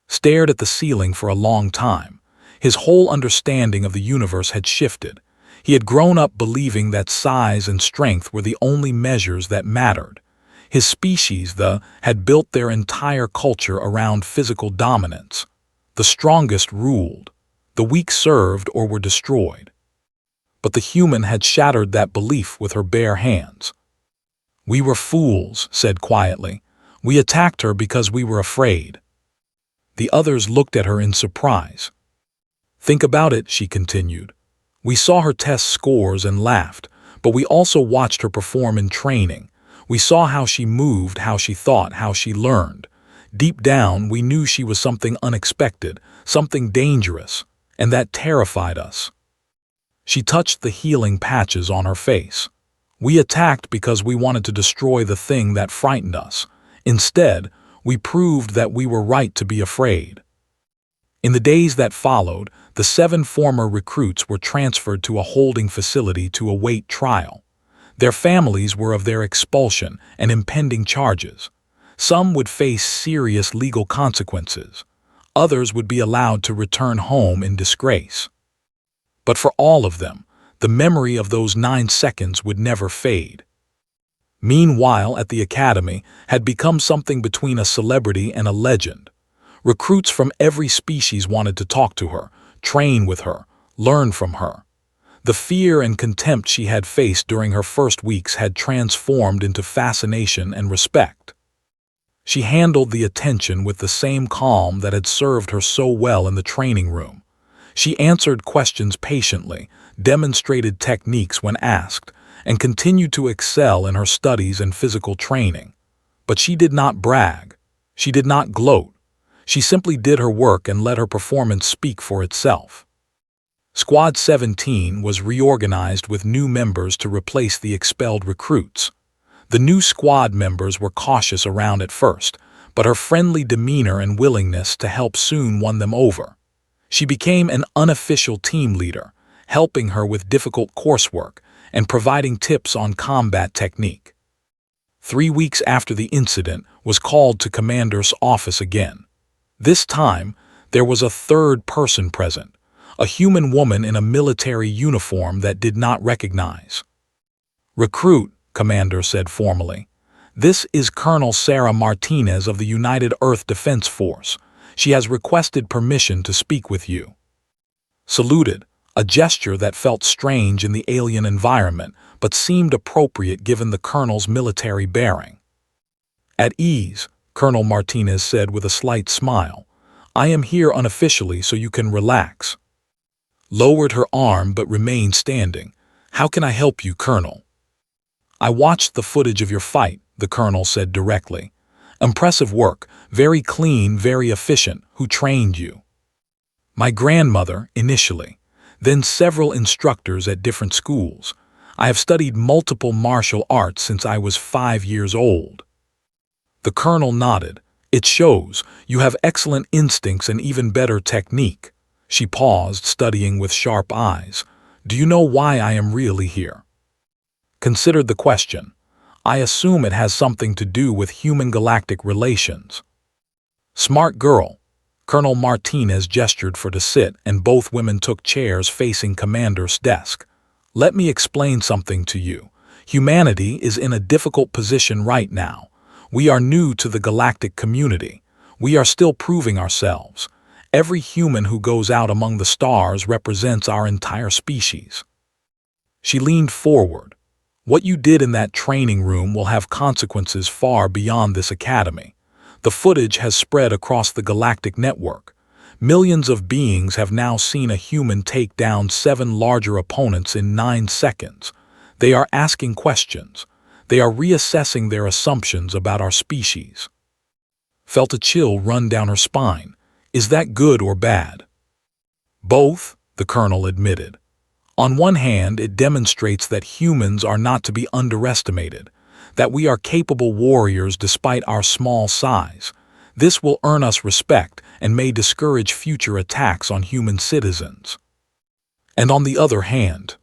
Stared at the ceiling for a long time. His whole understanding of the universe had shifted. He had grown up believing that size and strength were the only measures that mattered. His species, had built their entire culture around physical dominance. The strongest ruled. The weak served or were destroyed. But the human had shattered that belief with her bare hands. We were fools, said quietly. We attacked her because we were afraid. The others looked at her in surprise. Think about it, she continued. We saw her test scores and laughed, but we also watched her perform in training. We saw how she moved, how she thought, how she learned. Deep down, we knew she was something unexpected, something dangerous, and that terrified us. She touched the healing patches on her face. We attacked because we wanted to destroy the thing that frightened us. Instead, we proved that we were right to be afraid. In the days that followed, the 7 former recruits were transferred to a holding facility to await trial. Their families were of their expulsion and impending charges. Some would face serious legal consequences. Others would be allowed to return home in disgrace. But for all of them, the memory of those 9 seconds would never fade. Meanwhile, at the academy had become something between a celebrity and a legend. Recruits from every species wanted to talk to her, train with her, learn from her. The fear and contempt she had faced during her first weeks had transformed into fascination and respect. She handled the attention with the same calm that had served her so well in the training room. She answered questions patiently, demonstrated techniques when asked, and continued to excel in her studies and physical training. But she did not brag. She did not gloat. She simply did her work and let her performance speak for itself. Squad 17 was reorganized with new members to replace the expelled recruits. The new squad members were cautious around at first, but her friendly demeanor and willingness to help soon won them over. She became an unofficial team leader, helping her with difficult coursework and providing tips on combat technique. 3 weeks after the incident was called to Commander's office again. This time, there was a third person present. A human woman in a military uniform that did not recognize. Recruit, Commander said formally. This is Colonel Sarah Martinez of the United Earth Defense Force. She has requested permission to speak with you. Saluted, a gesture that felt strange in the alien environment, but seemed appropriate given the colonel's military bearing. At ease, Colonel Martinez said with a slight smile. I am here unofficially so you can relax. Lowered her arm but remained standing. How can I help you, Colonel? I watched the footage of your fight, the Colonel said directly. Impressive work, very clean, very efficient. Who trained you? My grandmother, initially. Then several instructors at different schools. I have studied multiple martial arts since I was 5 years old. The Colonel nodded. It shows. You have excellent instincts and even better technique. She paused, studying with sharp eyes. Do you know why I am really here? Considered the question. I assume it has something to do with human-galactic relations. Smart girl. Colonel Martinez gestured for to sit, and both women took chairs facing Commander's desk. Let me explain something to you. Humanity is in a difficult position right now. We are new to the galactic community. We are still proving ourselves. Every human who goes out among the stars represents our entire species. She leaned forward. What you did in that training room will have consequences far beyond this academy. The footage has spread across the galactic network. Millions of beings have now seen a human take down 7 larger opponents in 9 seconds. They are asking questions. They are reassessing their assumptions about our species. Felt a chill run down her spine. Is that good or bad? Both, the colonel admitted. On one hand, it demonstrates that humans are not to be underestimated, that we are capable warriors despite our small size. This will earn us respect and may discourage future attacks on human citizens. And on the other hand,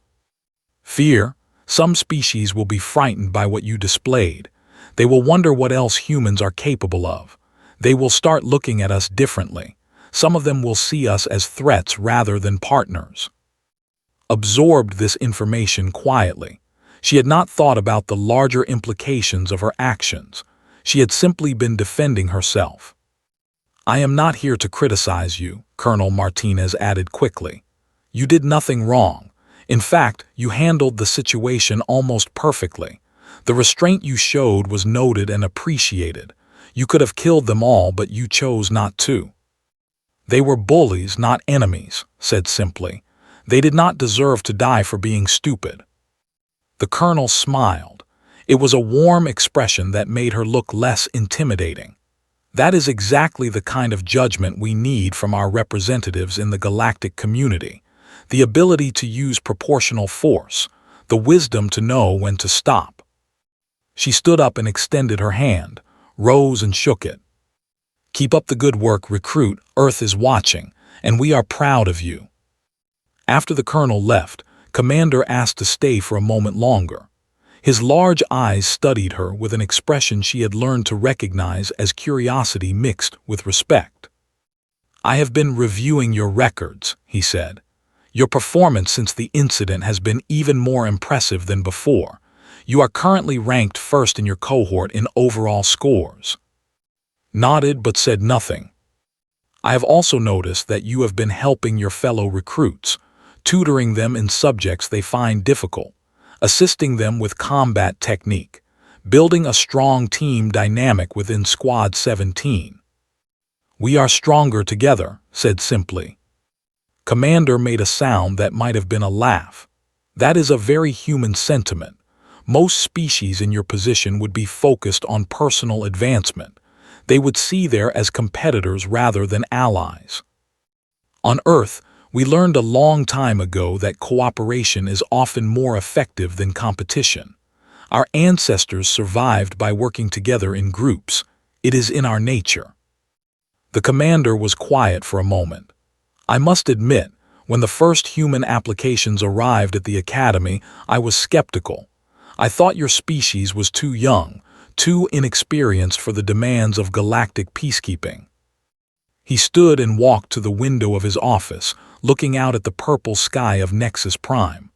fear. Some species will be frightened by what you displayed. They will wonder what else humans are capable of. They will start looking at us differently. Some of them will see us as threats rather than partners. Absorbed this information quietly. She had not thought about the larger implications of her actions. She had simply been defending herself. I am not here to criticize you, Colonel Martinez added quickly. You did nothing wrong. In fact, you handled the situation almost perfectly. The restraint you showed was noted and appreciated. You could have killed them all, but you chose not to. They were bullies, not enemies, said simply. They did not deserve to die for being stupid. The colonel smiled. It was a warm expression that made her look less intimidating. That is exactly the kind of judgment we need from our representatives in the galactic community. The ability to use proportional force, the wisdom to know when to stop. She stood up and extended her hand, rose and shook it. Keep up the good work, recruit. Earth is watching, and we are proud of you. After the colonel left, Commander asked to stay for a moment longer. His large eyes studied her with an expression she had learned to recognize as curiosity mixed with respect. I have been reviewing your records, he said. Your performance since the incident has been even more impressive than before. You are currently ranked first in your cohort in overall scores. Nodded but said nothing. I have also noticed that you have been helping your fellow recruits, tutoring them in subjects they find difficult, assisting them with combat technique, building a strong team dynamic within Squad 17. We are stronger together, said simply. Commander made a sound that might have been a laugh. That is a very human sentiment. Most species in your position would be focused on personal advancement. They would see there as competitors rather than allies. On Earth, we learned a long time ago that cooperation is often more effective than competition. Our ancestors survived by working together in groups. It is in our nature. The commander was quiet for a moment. I must admit, when the first human applications arrived at the academy, I was skeptical. I thought your species was too young, too inexperienced for the demands of galactic peacekeeping. He stood and walked to the window of his office, looking out at the purple sky of Nexus Prime.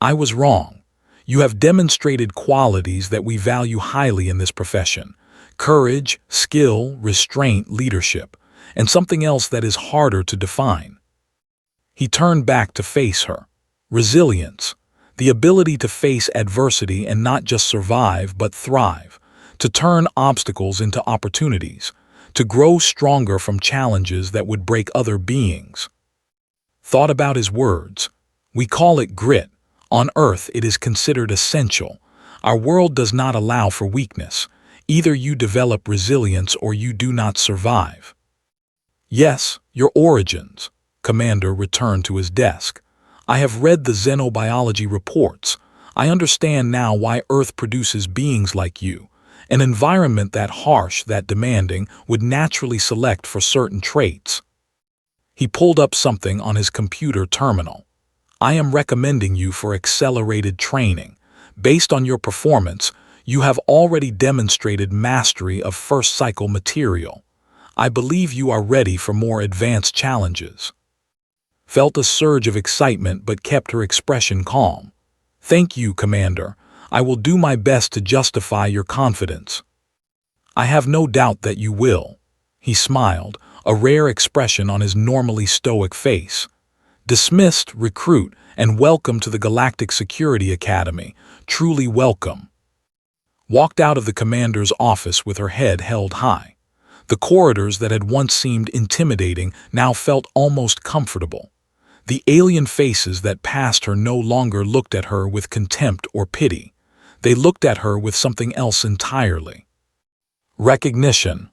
I was wrong. You have demonstrated qualities that we value highly in this profession: courage, skill, restraint, leadership, and something else that is harder to define. He turned back to face her. Resilience, the ability to face adversity and not just survive but thrive, to turn obstacles into opportunities, to grow stronger from challenges that would break other beings. Thought about his words. We call it grit. On Earth, it is considered essential. Our world does not allow for weakness. Either you develop resilience or you do not survive. Yes, your origins. Commander returned to his desk. I have read the xenobiology reports. I understand now why Earth produces beings like you. An environment that harsh, that demanding, would naturally select for certain traits. He pulled up something on his computer terminal. I am recommending you for accelerated training. Based on your performance, you have already demonstrated mastery of first cycle material. I believe you are ready for more advanced challenges." Felt a surge of excitement but kept her expression calm. "Thank you, Commander. I will do my best to justify your confidence." "I have no doubt that you will." He smiled, a rare expression on his normally stoic face. "Dismissed, recruit, and welcome to the Galactic Security Academy. Truly welcome." Walked out of the commander's office with her head held high. The corridors that had once seemed intimidating now felt almost comfortable. The alien faces that passed her no longer looked at her with contempt or pity. They looked at her with something else entirely. Recognition.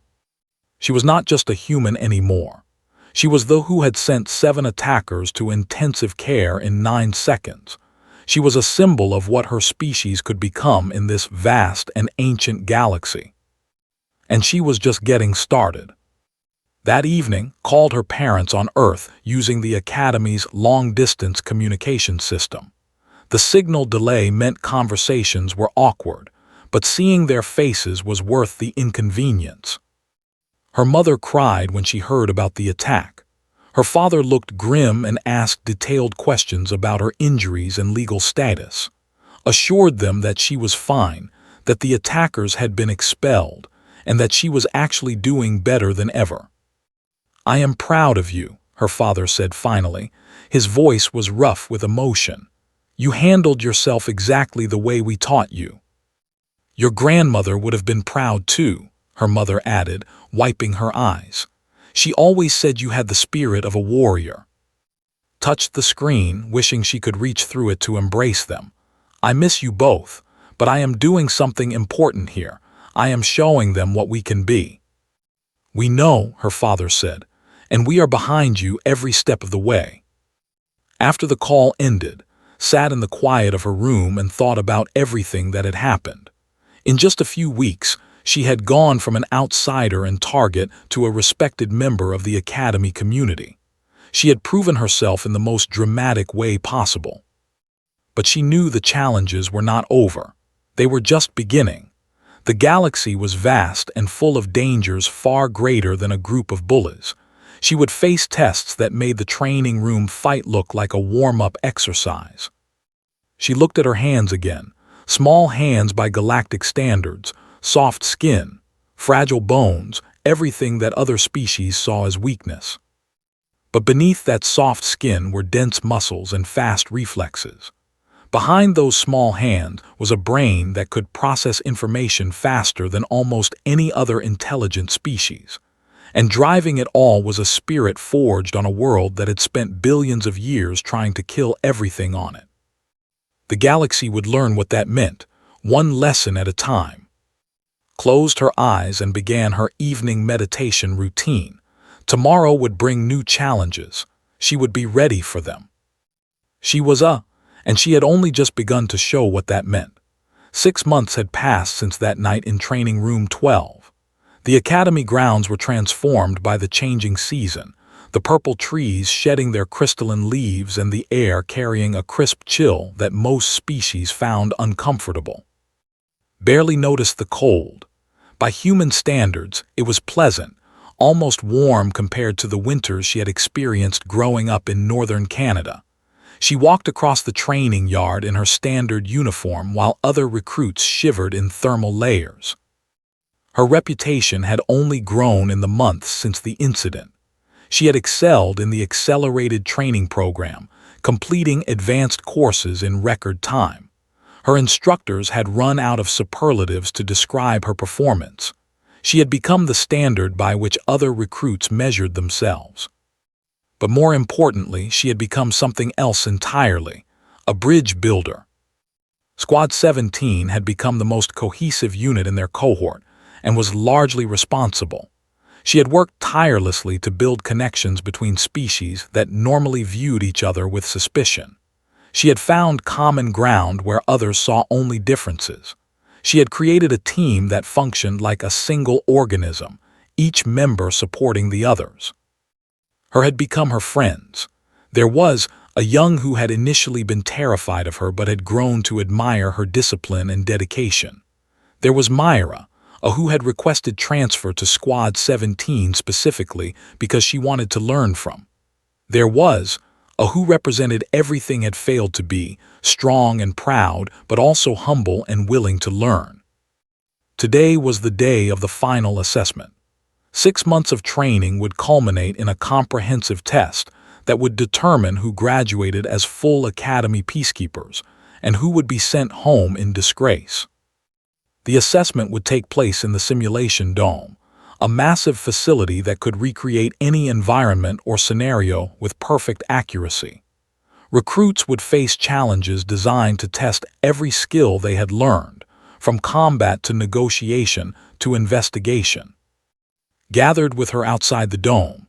She was not just a human anymore. She was the who had sent 7 attackers to intensive care in 9 seconds. She was a symbol of what her species could become in this vast and ancient galaxy. And she was just getting started. That evening, called her parents on Earth using the Academy's long-distance communication system. The signal delay meant conversations were awkward, but seeing their faces was worth the inconvenience. Her mother cried when she heard about the attack. Her father looked grim and asked detailed questions about her injuries and legal status. Assured them that she was fine, that the attackers had been expelled, and that she was actually doing better than ever. "I am proud of you," her father said finally. His voice was rough with emotion. "You handled yourself exactly the way we taught you." "Your grandmother would have been proud too," her mother added, wiping her eyes. "She always said you had the spirit of a warrior." Touched the screen, wishing she could reach through it to embrace them. "I miss you both, but I am doing something important here. I am showing them what we can be." "We know," her father said, "and we are behind you every step of the way." After the call ended, sat in the quiet of her room and thought about everything that had happened. In just a few weeks, she had gone from an outsider and target to a respected member of the Academy community. She had proven herself in the most dramatic way possible. But she knew the challenges were not over. They were just beginning. The galaxy was vast and full of dangers far greater than a group of bullies. She would face tests that made the training room fight look like a warm-up exercise. She looked at her hands again, small hands by galactic standards, soft skin, fragile bones, everything that other species saw as weakness. But beneath that soft skin were dense muscles and fast reflexes. Behind those small hands was a brain that could process information faster than almost any other intelligent species. And driving it all was a spirit forged on a world that had spent billions of years trying to kill everything on it. The galaxy would learn what that meant, one lesson at a time. Closed her eyes and began her evening meditation routine. Tomorrow would bring new challenges. She would be ready for them. And she had only just begun to show what that meant. 6 months had passed since that night in Training Room 12. The Academy grounds were transformed by the changing season, the purple trees shedding their crystalline leaves and the air carrying a crisp chill that most species found uncomfortable. Barely noticed the cold. By human standards, it was pleasant, almost warm compared to the winters she had experienced growing up in northern Canada. She walked across the training yard in her standard uniform while other recruits shivered in thermal layers. Her reputation had only grown in the months since the incident. She had excelled in the accelerated training program, completing advanced courses in record time. Her instructors had run out of superlatives to describe her performance. She had become the standard by which other recruits measured themselves. But more importantly, she had become something else entirely, a bridge builder. Squad 17 had become the most cohesive unit in their cohort and was largely responsible. She had worked tirelessly to build connections between species that normally viewed each other with suspicion. She had found common ground where others saw only differences. She had created a team that functioned like a single organism, each member supporting the others. Her had become her friends. There was a young who had initially been terrified of her but had grown to admire her discipline and dedication. There was Myra, Ahu had requested transfer to Squad 17 specifically because she wanted to learn from. There was, Ahu represented everything had failed to be, strong and proud, but also humble and willing to learn. Today was the day of the final assessment. 6 months of training would culminate in a comprehensive test that would determine who graduated as full Academy peacekeepers and who would be sent home in disgrace. The assessment would take place in the Simulation Dome, a massive facility that could recreate any environment or scenario with perfect accuracy. Recruits would face challenges designed to test every skill they had learned, from combat to negotiation to investigation. Gathered with her outside the dome,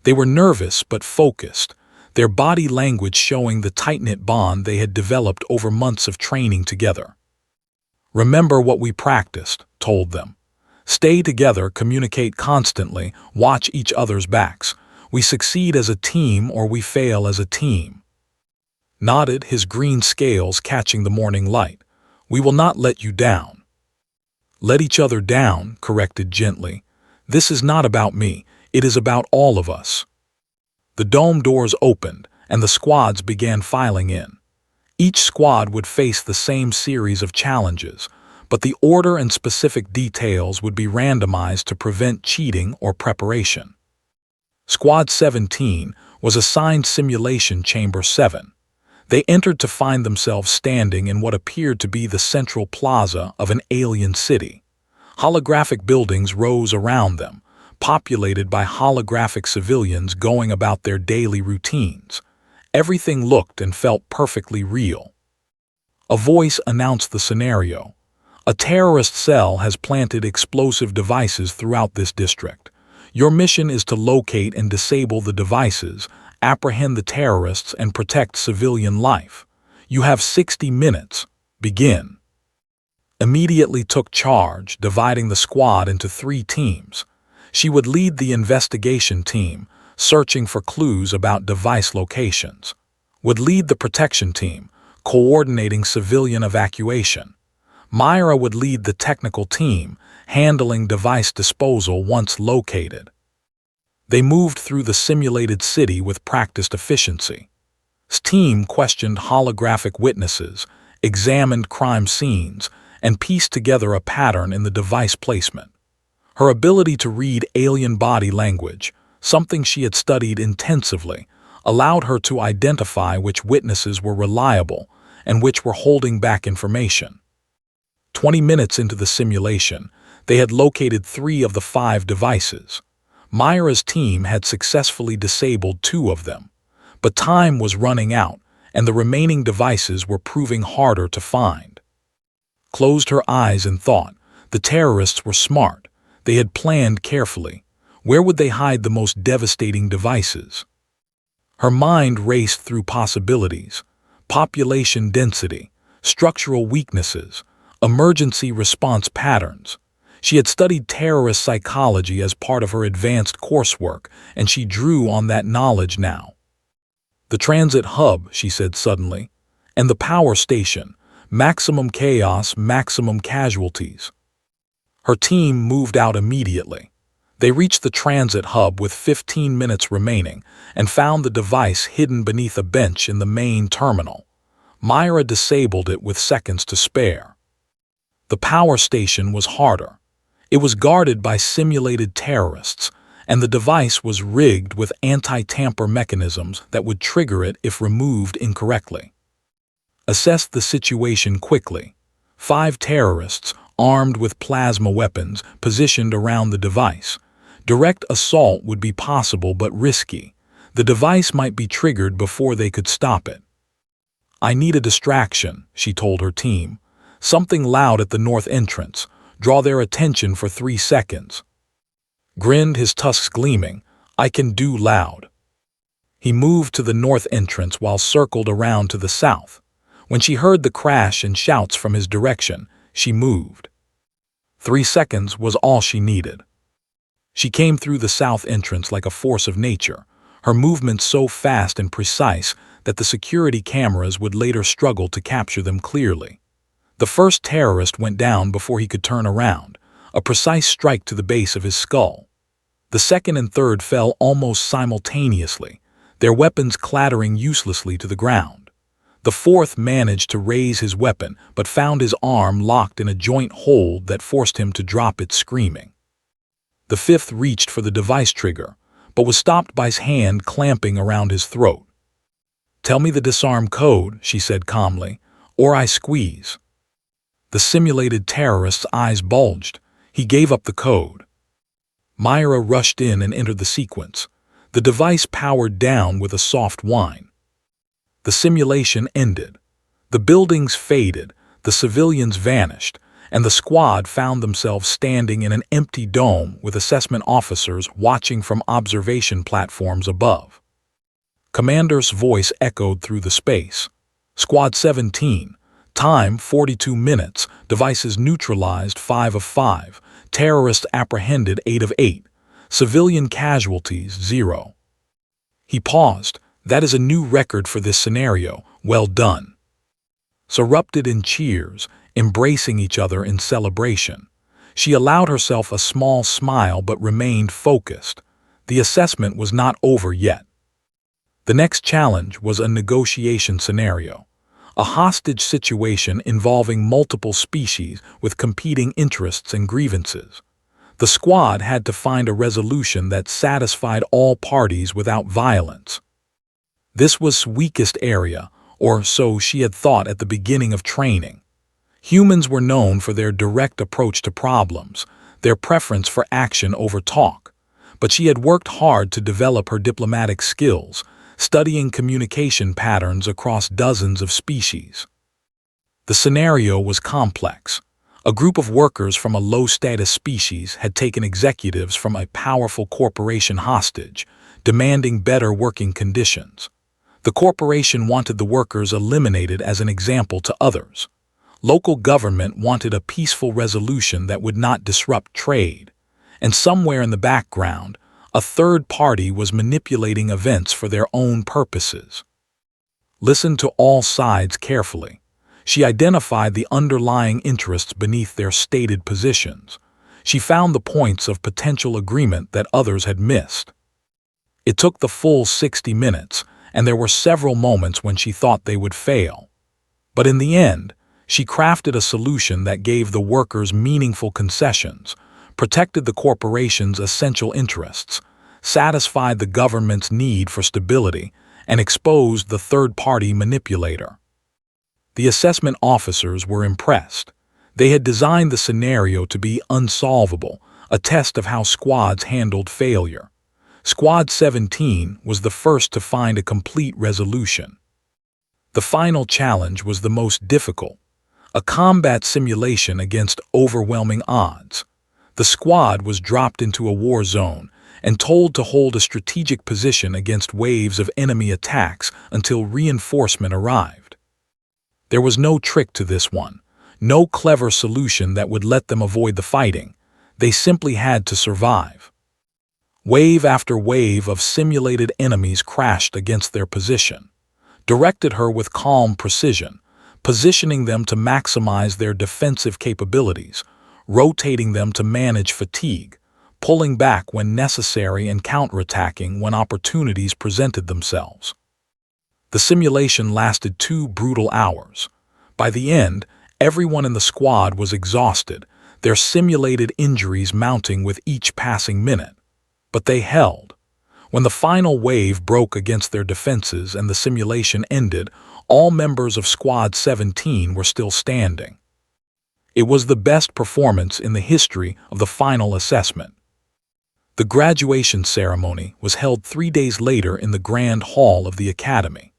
they were nervous but focused, their body language showing the tight-knit bond they had developed over months of training together. "Remember what we practiced," told them. "Stay together, communicate constantly, watch each other's backs. We succeed as a team or we fail as a team." Nodded, his green scales catching the morning light. "We will not let you down." "Let each other down," corrected gently. "This is not about me, it is about all of us." The dome doors opened, and the squads began filing in. Each squad would face the same series of challenges, but the order and specific details would be randomized to prevent cheating or preparation. Squad 17 was assigned Simulation Chamber 7. They entered to find themselves standing in what appeared to be the central plaza of an alien city. Holographic buildings rose around them, populated by holographic civilians going about their daily routines. Everything looked and felt perfectly real. A voice announced the scenario. "A terrorist cell has planted explosive devices throughout this district. Your mission is to locate and disable the devices, apprehend the terrorists, and protect civilian life. You have 60 minutes. Begin." Immediately took charge, dividing the squad into 3 teams. She would lead the investigation team, searching for clues about device locations. Would lead the protection team, coordinating civilian evacuation. Myra would lead the technical team, handling device disposal once located. They moved through the simulated city with practiced efficiency. S team questioned holographic witnesses, examined crime scenes, and pieced together a pattern in the device placement. Her ability to read alien body language, something she had studied intensively, allowed her to identify which witnesses were reliable and which were holding back information. 20 minutes into the simulation, they had located 3 of the 5 devices. Myra's team had successfully disabled 2 of them, but time was running out and the remaining devices were proving harder to find. Closed her eyes and thought, the terrorists were smart. They had planned carefully. Where would they hide the most devastating devices? Her mind raced through possibilities: population density, structural weaknesses, emergency response patterns. She had studied terrorist psychology as part of her advanced coursework, and she drew on that knowledge now. "The transit hub," she said suddenly, "and the power station. Maximum chaos, maximum casualties." Her team moved out immediately. They reached the transit hub with 15 minutes remaining and found the device hidden beneath a bench in the main terminal. Myra disabled it with seconds to spare. The power station was harder. It was guarded by simulated terrorists, and the device was rigged with anti-tamper mechanisms that would trigger it if removed incorrectly. Assessed the situation quickly. 5 terrorists, armed with plasma weapons, positioned around the device. Direct assault would be possible but risky. The device might be triggered before they could stop it. "I need a distraction," she told her team. "Something loud at the north entrance. Draw their attention for 3 seconds." Grinned, his tusks gleaming. "I can do loud." He moved to the north entrance while circled around to the south. When she heard the crash and shouts from his direction, she moved. 3 seconds was all she needed. She came through the south entrance like a force of nature, her movements so fast and precise that the security cameras would later struggle to capture them clearly. The first terrorist went down before he could turn around, a precise strike to the base of his skull. The second and third fell almost simultaneously, their weapons clattering uselessly to the ground. The fourth managed to raise his weapon, but found his arm locked in a joint hold that forced him to drop it screaming. The fifth reached for the device trigger, but was stopped by his hand clamping around his throat. "Tell me the disarm code," she said calmly, "or I squeeze." The simulated terrorist's eyes bulged. He gave up the code. Myra rushed in and entered the sequence. The device powered down with a soft whine. The simulation ended. The buildings faded, the civilians vanished, and the squad found themselves standing in an empty dome with assessment officers watching from observation platforms above. Commander's voice echoed through the space. "Squad 17, time 42 minutes, devices neutralized 5 of 5, terrorists apprehended 8 of 8, civilian casualties 0. He paused. "That is a new record for this scenario. Well done." Erupted in cheers, embracing each other in celebration. She allowed herself a small smile but remained focused. The assessment was not over yet. The next challenge was a negotiation scenario, a hostage situation involving multiple species with competing interests and grievances. The squad had to find a resolution that satisfied all parties without violence. This was weakest area, or so she had thought at the beginning of training. Humans were known for their direct approach to problems, their preference for action over talk. But she had worked hard to develop her diplomatic skills, studying communication patterns across dozens of species. The scenario was complex. A group of workers from a low-status species had taken executives from a powerful corporation hostage, demanding better working conditions. The corporation wanted the workers eliminated as an example to others. Local government wanted a peaceful resolution that would not disrupt trade. And somewhere in the background, a third party was manipulating events for their own purposes. Listen to all sides carefully. She identified the underlying interests beneath their stated positions. She found the points of potential agreement that others had missed. It took the full 60 minutes, and there were several moments when she thought they would fail. But in the end, she crafted a solution that gave the workers meaningful concessions, protected the corporation's essential interests, satisfied the government's need for stability, and exposed the third-party manipulator. The assessment officers were impressed. They had designed the scenario to be unsolvable, a test of how squads handled failure. Squad 17 was the first to find a complete resolution. The final challenge was the most difficult, a combat simulation against overwhelming odds. The squad was dropped into a war zone and told to hold a strategic position against waves of enemy attacks until reinforcement arrived. There was no trick to this one, no clever solution that would let them avoid the fighting. They simply had to survive. Wave after wave of simulated enemies crashed against their position, directed her with calm precision, positioning them to maximize their defensive capabilities, rotating them to manage fatigue, pulling back when necessary and counterattacking when opportunities presented themselves. The simulation lasted 2 brutal hours. By the end, everyone in the squad was exhausted, their simulated injuries mounting with each passing minute. But they held. When the final wave broke against their defenses and the simulation ended, all members of Squad 17 were still standing. It was the best performance in the history of the final assessment. The graduation ceremony was held 3 days later in the Grand Hall of the Academy.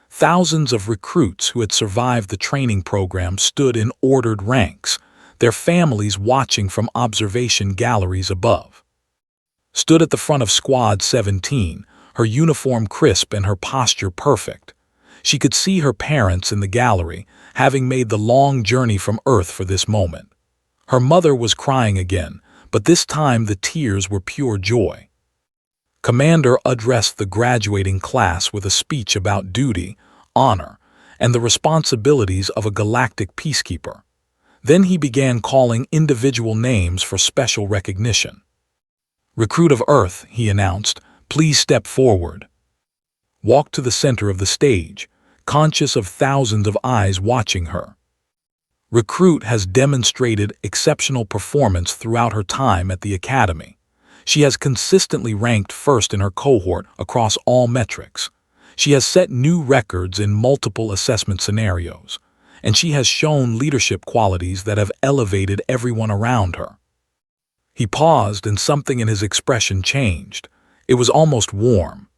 Thousands of recruits who had survived the training program stood in ordered ranks, their families watching from observation galleries above. Stood at the front of Squad 17, her uniform crisp and her posture perfect. She could see her parents in the gallery, having made the long journey from Earth for this moment. Her mother was crying again, but this time the tears were pure joy. Commander addressed the graduating class with a speech about duty, honor, and the responsibilities of a galactic peacekeeper. Then he began calling individual names for special recognition. "Recruit of Earth," he announced, "please step forward." Walk to the center of the stage, conscious of thousands of eyes watching her. Recruit has demonstrated exceptional performance throughout her time at the Academy. She has consistently ranked first in her cohort across all metrics. She has set new records in multiple assessment scenarios, and she has shown leadership qualities that have elevated everyone around her. He paused, and something in his expression changed. It was almost warm.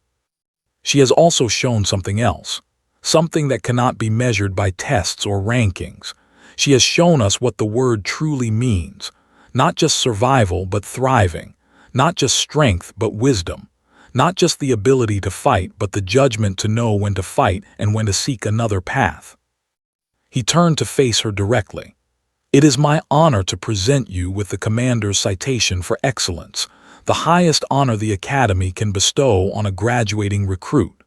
She has also shown something else, something that cannot be measured by tests or rankings. She has shown us what the word truly means, not just survival but thriving, not just strength but wisdom, not just the ability to fight but the judgment to know when to fight and when to seek another path. He turned to face her directly. "It is my honor to present you with the Commander's Citation for Excellence, the highest honor the Academy can bestow on a graduating recruit."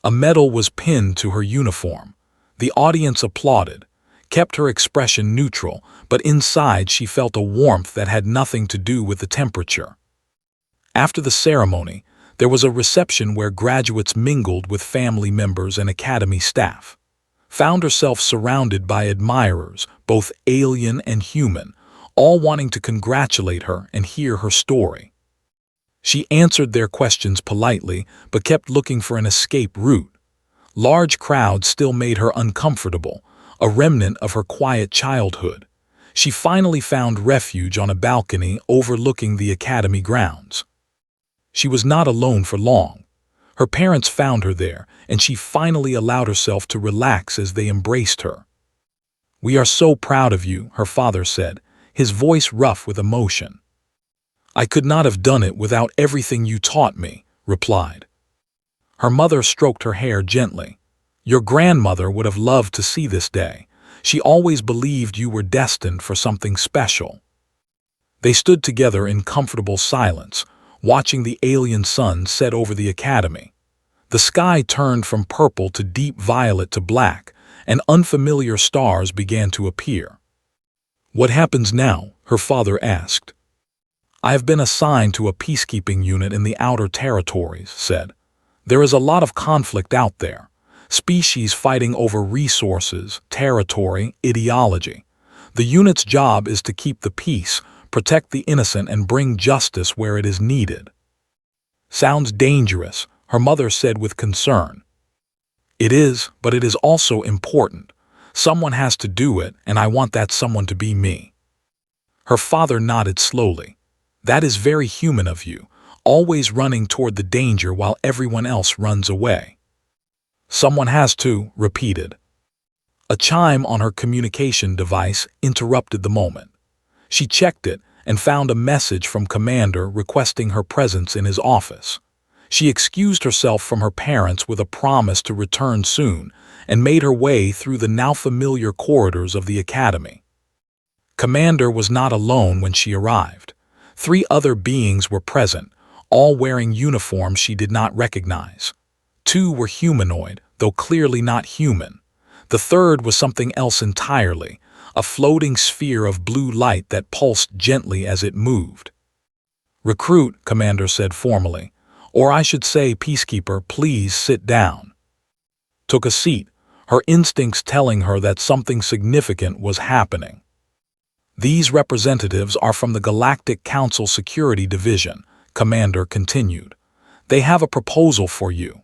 A medal was pinned to her uniform. The audience applauded, kept her expression neutral, but inside she felt a warmth that had nothing to do with the temperature. After the ceremony, there was a reception where graduates mingled with family members and Academy staff. Found herself surrounded by admirers, both alien and human, all wanting to congratulate her and hear her story. She answered their questions politely, but kept looking for an escape route. Large crowds still made her uncomfortable, a remnant of her quiet childhood. She finally found refuge on a balcony overlooking the Academy grounds. She was not alone for long. Her parents found her there, and she finally allowed herself to relax as they embraced her. "We are so proud of you," her father said, his voice rough with emotion. "I could not have done it without everything you taught me," replied. Her mother stroked her hair gently. "Your grandmother would have loved to see this day. She always believed you were destined for something special." They stood together in comfortable silence, watching the alien sun set over the Academy. The sky turned from purple to deep violet to black, and unfamiliar stars began to appear. "What happens now?" her father asked. "I have been assigned to a peacekeeping unit in the outer territories," said. "There is a lot of conflict out there. Species fighting over resources, territory, ideology. The unit's job is to keep the peace, protect the innocent, and bring justice where it is needed." "Sounds dangerous," her mother said with concern. "It is, but it is also important. Someone has to do it, and I want that someone to be me." Her father nodded slowly. "That is very human of you, always running toward the danger while everyone else runs away." "Someone has to," repeated. A chime on her communication device interrupted the moment. She checked it and found a message from Commander requesting her presence in his office. She excused herself from her parents with a promise to return soon and made her way through the now familiar corridors of the Academy. Commander was not alone when she arrived. 3 other beings were present, all wearing uniforms she did not recognize. 2 were humanoid, though clearly not human. The third was something else entirely, a floating sphere of blue light that pulsed gently as it moved. "Recruit," Commander said formally, "or I should say peacekeeper, please sit down." Took a seat, her instincts telling her that something significant was happening. "These representatives are from the Galactic Council Security Division," Commander continued. "They have a proposal for you."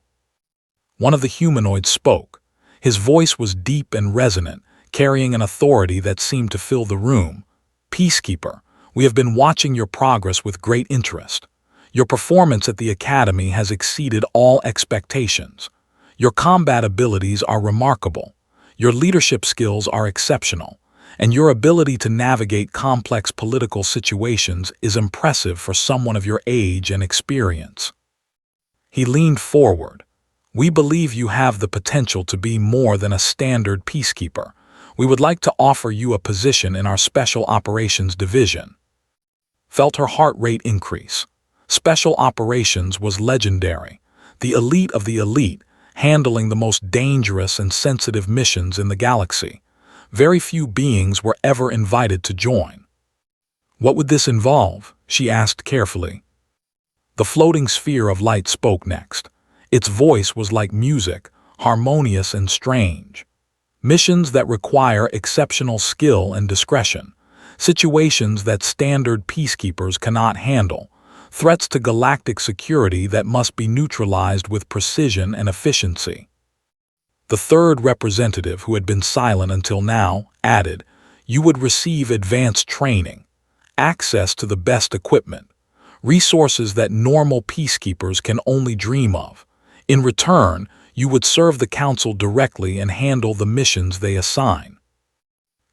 One of the humanoids spoke. His voice was deep and resonant, carrying an authority that seemed to fill the room. "Peacekeeper, we have been watching your progress with great interest. Your performance at the Academy has exceeded all expectations. Your combat abilities are remarkable. Your leadership skills are exceptional, and your ability to navigate complex political situations is impressive for someone of your age and experience." He leaned forward. "We believe you have the potential to be more than a standard peacekeeper. We would like to offer you a position in our Special Operations Division." Felt her heart rate increase. Special Operations was legendary, the elite of the elite, handling the most dangerous and sensitive missions in the galaxy. Very few beings were ever invited to join. "What would this involve?" she asked carefully. The floating sphere of light spoke next. Its voice was like music, harmonious and strange. "Missions that require exceptional skill and discretion. Situations that standard peacekeepers cannot handle. Threats to galactic security that must be neutralized with precision and efficiency." The third representative, who had been silent until now, added, "You would receive advanced training, access to the best equipment, resources that normal peacekeepers can only dream of. In return, you would serve the Council directly and handle the missions they assign."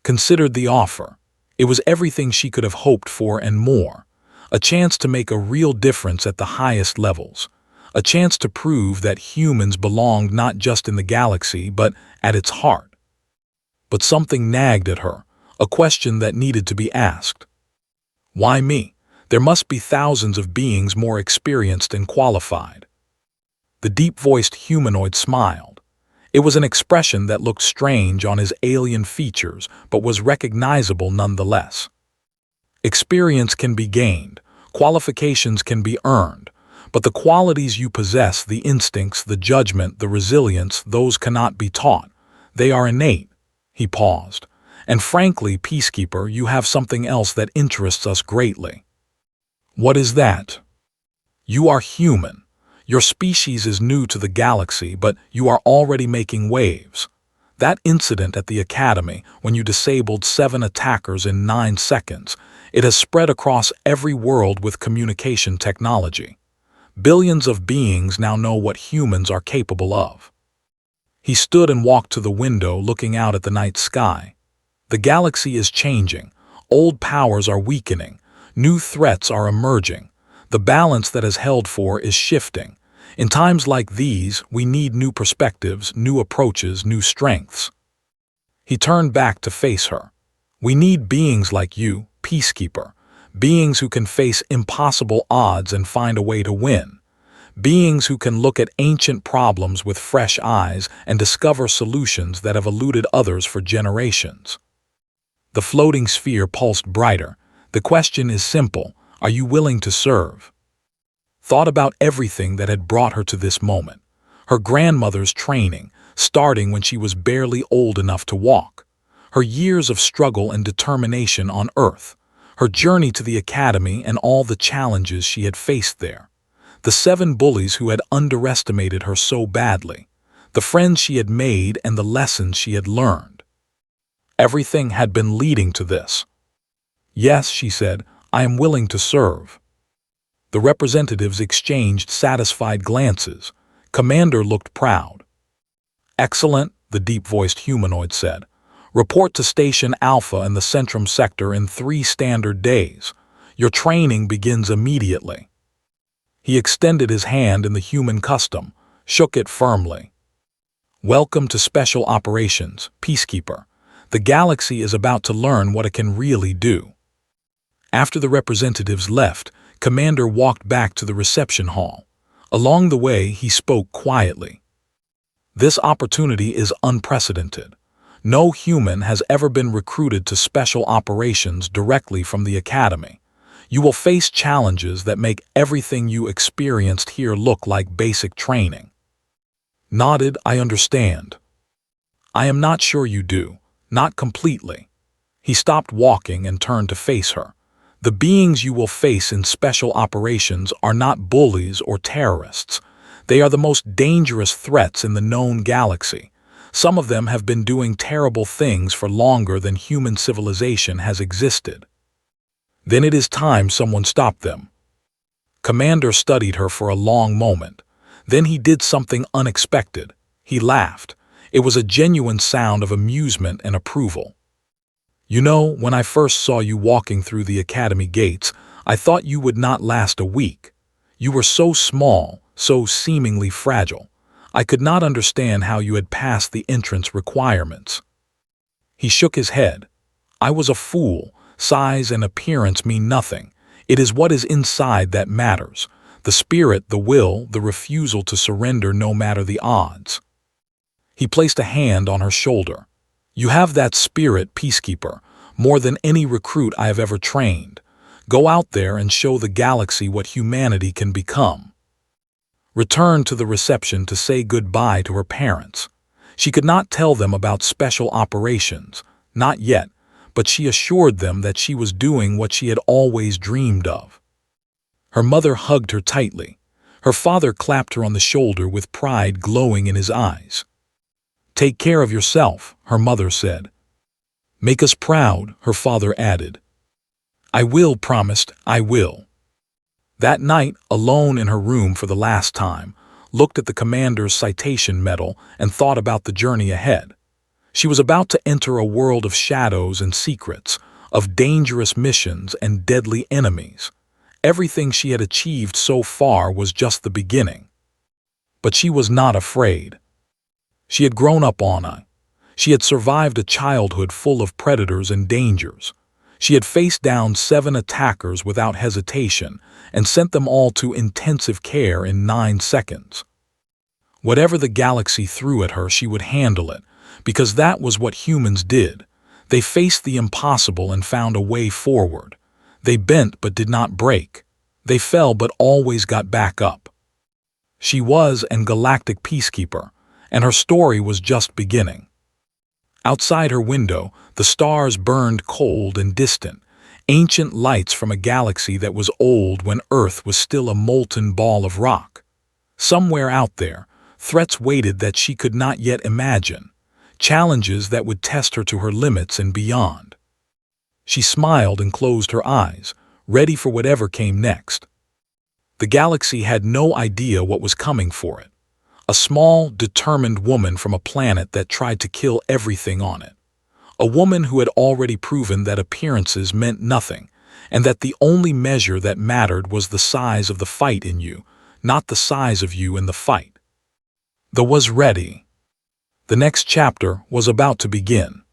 Considered the offer. It was everything she could have hoped for and more. A chance to make a real difference at the highest levels. A chance to prove that humans belonged not just in the galaxy, but at its heart. But something nagged at her, a question that needed to be asked. Why me? There must be thousands of beings more experienced and qualified. The deep-voiced humanoid smiled. It was an expression that looked strange on his alien features, but was recognizable nonetheless. Experience can be gained, qualifications can be earned, but the qualities you possess, the instincts, the judgment, the resilience, those cannot be taught. They are innate. He paused. And frankly, Peacekeeper, you have something else that interests us greatly. What is that? You are human. Your species is new to the galaxy, but you are already making waves. That incident at the Academy, when you disabled 7 attackers in 9 seconds, it has spread across every world with communication technology. Billions of beings now know what humans are capable of. He stood and walked to the window, looking out at the night sky. The galaxy is changing. Old powers are weakening. New threats are emerging. The balance that has held for is shifting. In times like these, we need new perspectives, new approaches, new strengths. He turned back to face her. We need beings like you, Peacekeeper. Beings who can face impossible odds and find a way to win. Beings who can look at ancient problems with fresh eyes and discover solutions that have eluded others for generations. The floating sphere pulsed brighter. The question is simple. Are you willing to serve? Thought about everything that had brought her to this moment. Her grandmother's training, starting when she was barely old enough to walk. Her years of struggle and determination on Earth. Her journey to the Academy and all the challenges she had faced there. The 7 bullies who had underestimated her so badly. The friends she had made and the lessons she had learned. Everything had been leading to this. Yes, she said, I am willing to serve. The representatives exchanged satisfied glances. Commander looked proud. Excellent, the deep-voiced humanoid said. Report to Station Alpha in the Centrum Sector in 3 standard days. Your training begins immediately. He extended his hand in the human custom, shook it firmly. Welcome to Special Operations, Peacekeeper. The galaxy is about to learn what it can really do. After the representatives left, Commander walked back to the reception hall. Along the way, he spoke quietly. This opportunity is unprecedented. No human has ever been recruited to special operations directly from the Academy. You will face challenges that make everything you experienced here look like basic training. Nodded, I understand. I am not sure you do. Not completely. He stopped walking and turned to face her. The beings you will face in special operations are not bullies or terrorists. They are the most dangerous threats in the known galaxy. Some of them have been doing terrible things for longer than human civilization has existed. Then it is time someone stopped them. Commander studied her for a long moment. Then he did something unexpected. He laughed. It was a genuine sound of amusement and approval. You know, when I first saw you walking through the Academy gates, I thought you would not last a week. You were so small, so seemingly fragile. I could not understand how you had passed the entrance requirements. He shook his head. I was a fool. Size and appearance mean nothing. It is what is inside that matters. The spirit, the will, the refusal to surrender no matter the odds. He placed a hand on her shoulder. You have that spirit, peacekeeper, more than any recruit I have ever trained. Go out there and show the galaxy what humanity can become. Returned to the reception to say goodbye to her parents. She could not tell them about special operations, not yet, but she assured them that she was doing what she had always dreamed of. Her mother hugged her tightly. Her father clapped her on the shoulder with pride glowing in his eyes. Take care of yourself, her mother said. Make us proud, her father added. I will, promised, I will. That night, alone in her room for the last time, looked at the commander's citation medal and thought about the journey ahead. She was about to enter a world of shadows and secrets, of dangerous missions and deadly enemies. Everything she had achieved so far was just the beginning. But she was not afraid. She had grown up on a. She had survived a childhood full of predators and dangers. She had faced down 7 attackers without hesitation and sent them all to intensive care in 9 seconds. Whatever the galaxy threw at her, she would handle it, because that was what humans did. They faced the impossible and found a way forward. They bent but did not break. They fell but always got back up. She was an galactic peacekeeper, and her story was just beginning. Outside her window, the stars burned cold and distant, ancient lights from a galaxy that was old when Earth was still a molten ball of rock. Somewhere out there, threats waited that she could not yet imagine, challenges that would test her to her limits and beyond. She smiled and closed her eyes, ready for whatever came next. The galaxy had no idea what was coming for it. A small, determined woman from a planet that tried to kill everything on it. A woman who had already proven that appearances meant nothing, and that the only measure that mattered was the size of the fight in you, not the size of you in the fight. The was ready. The next chapter was about to begin.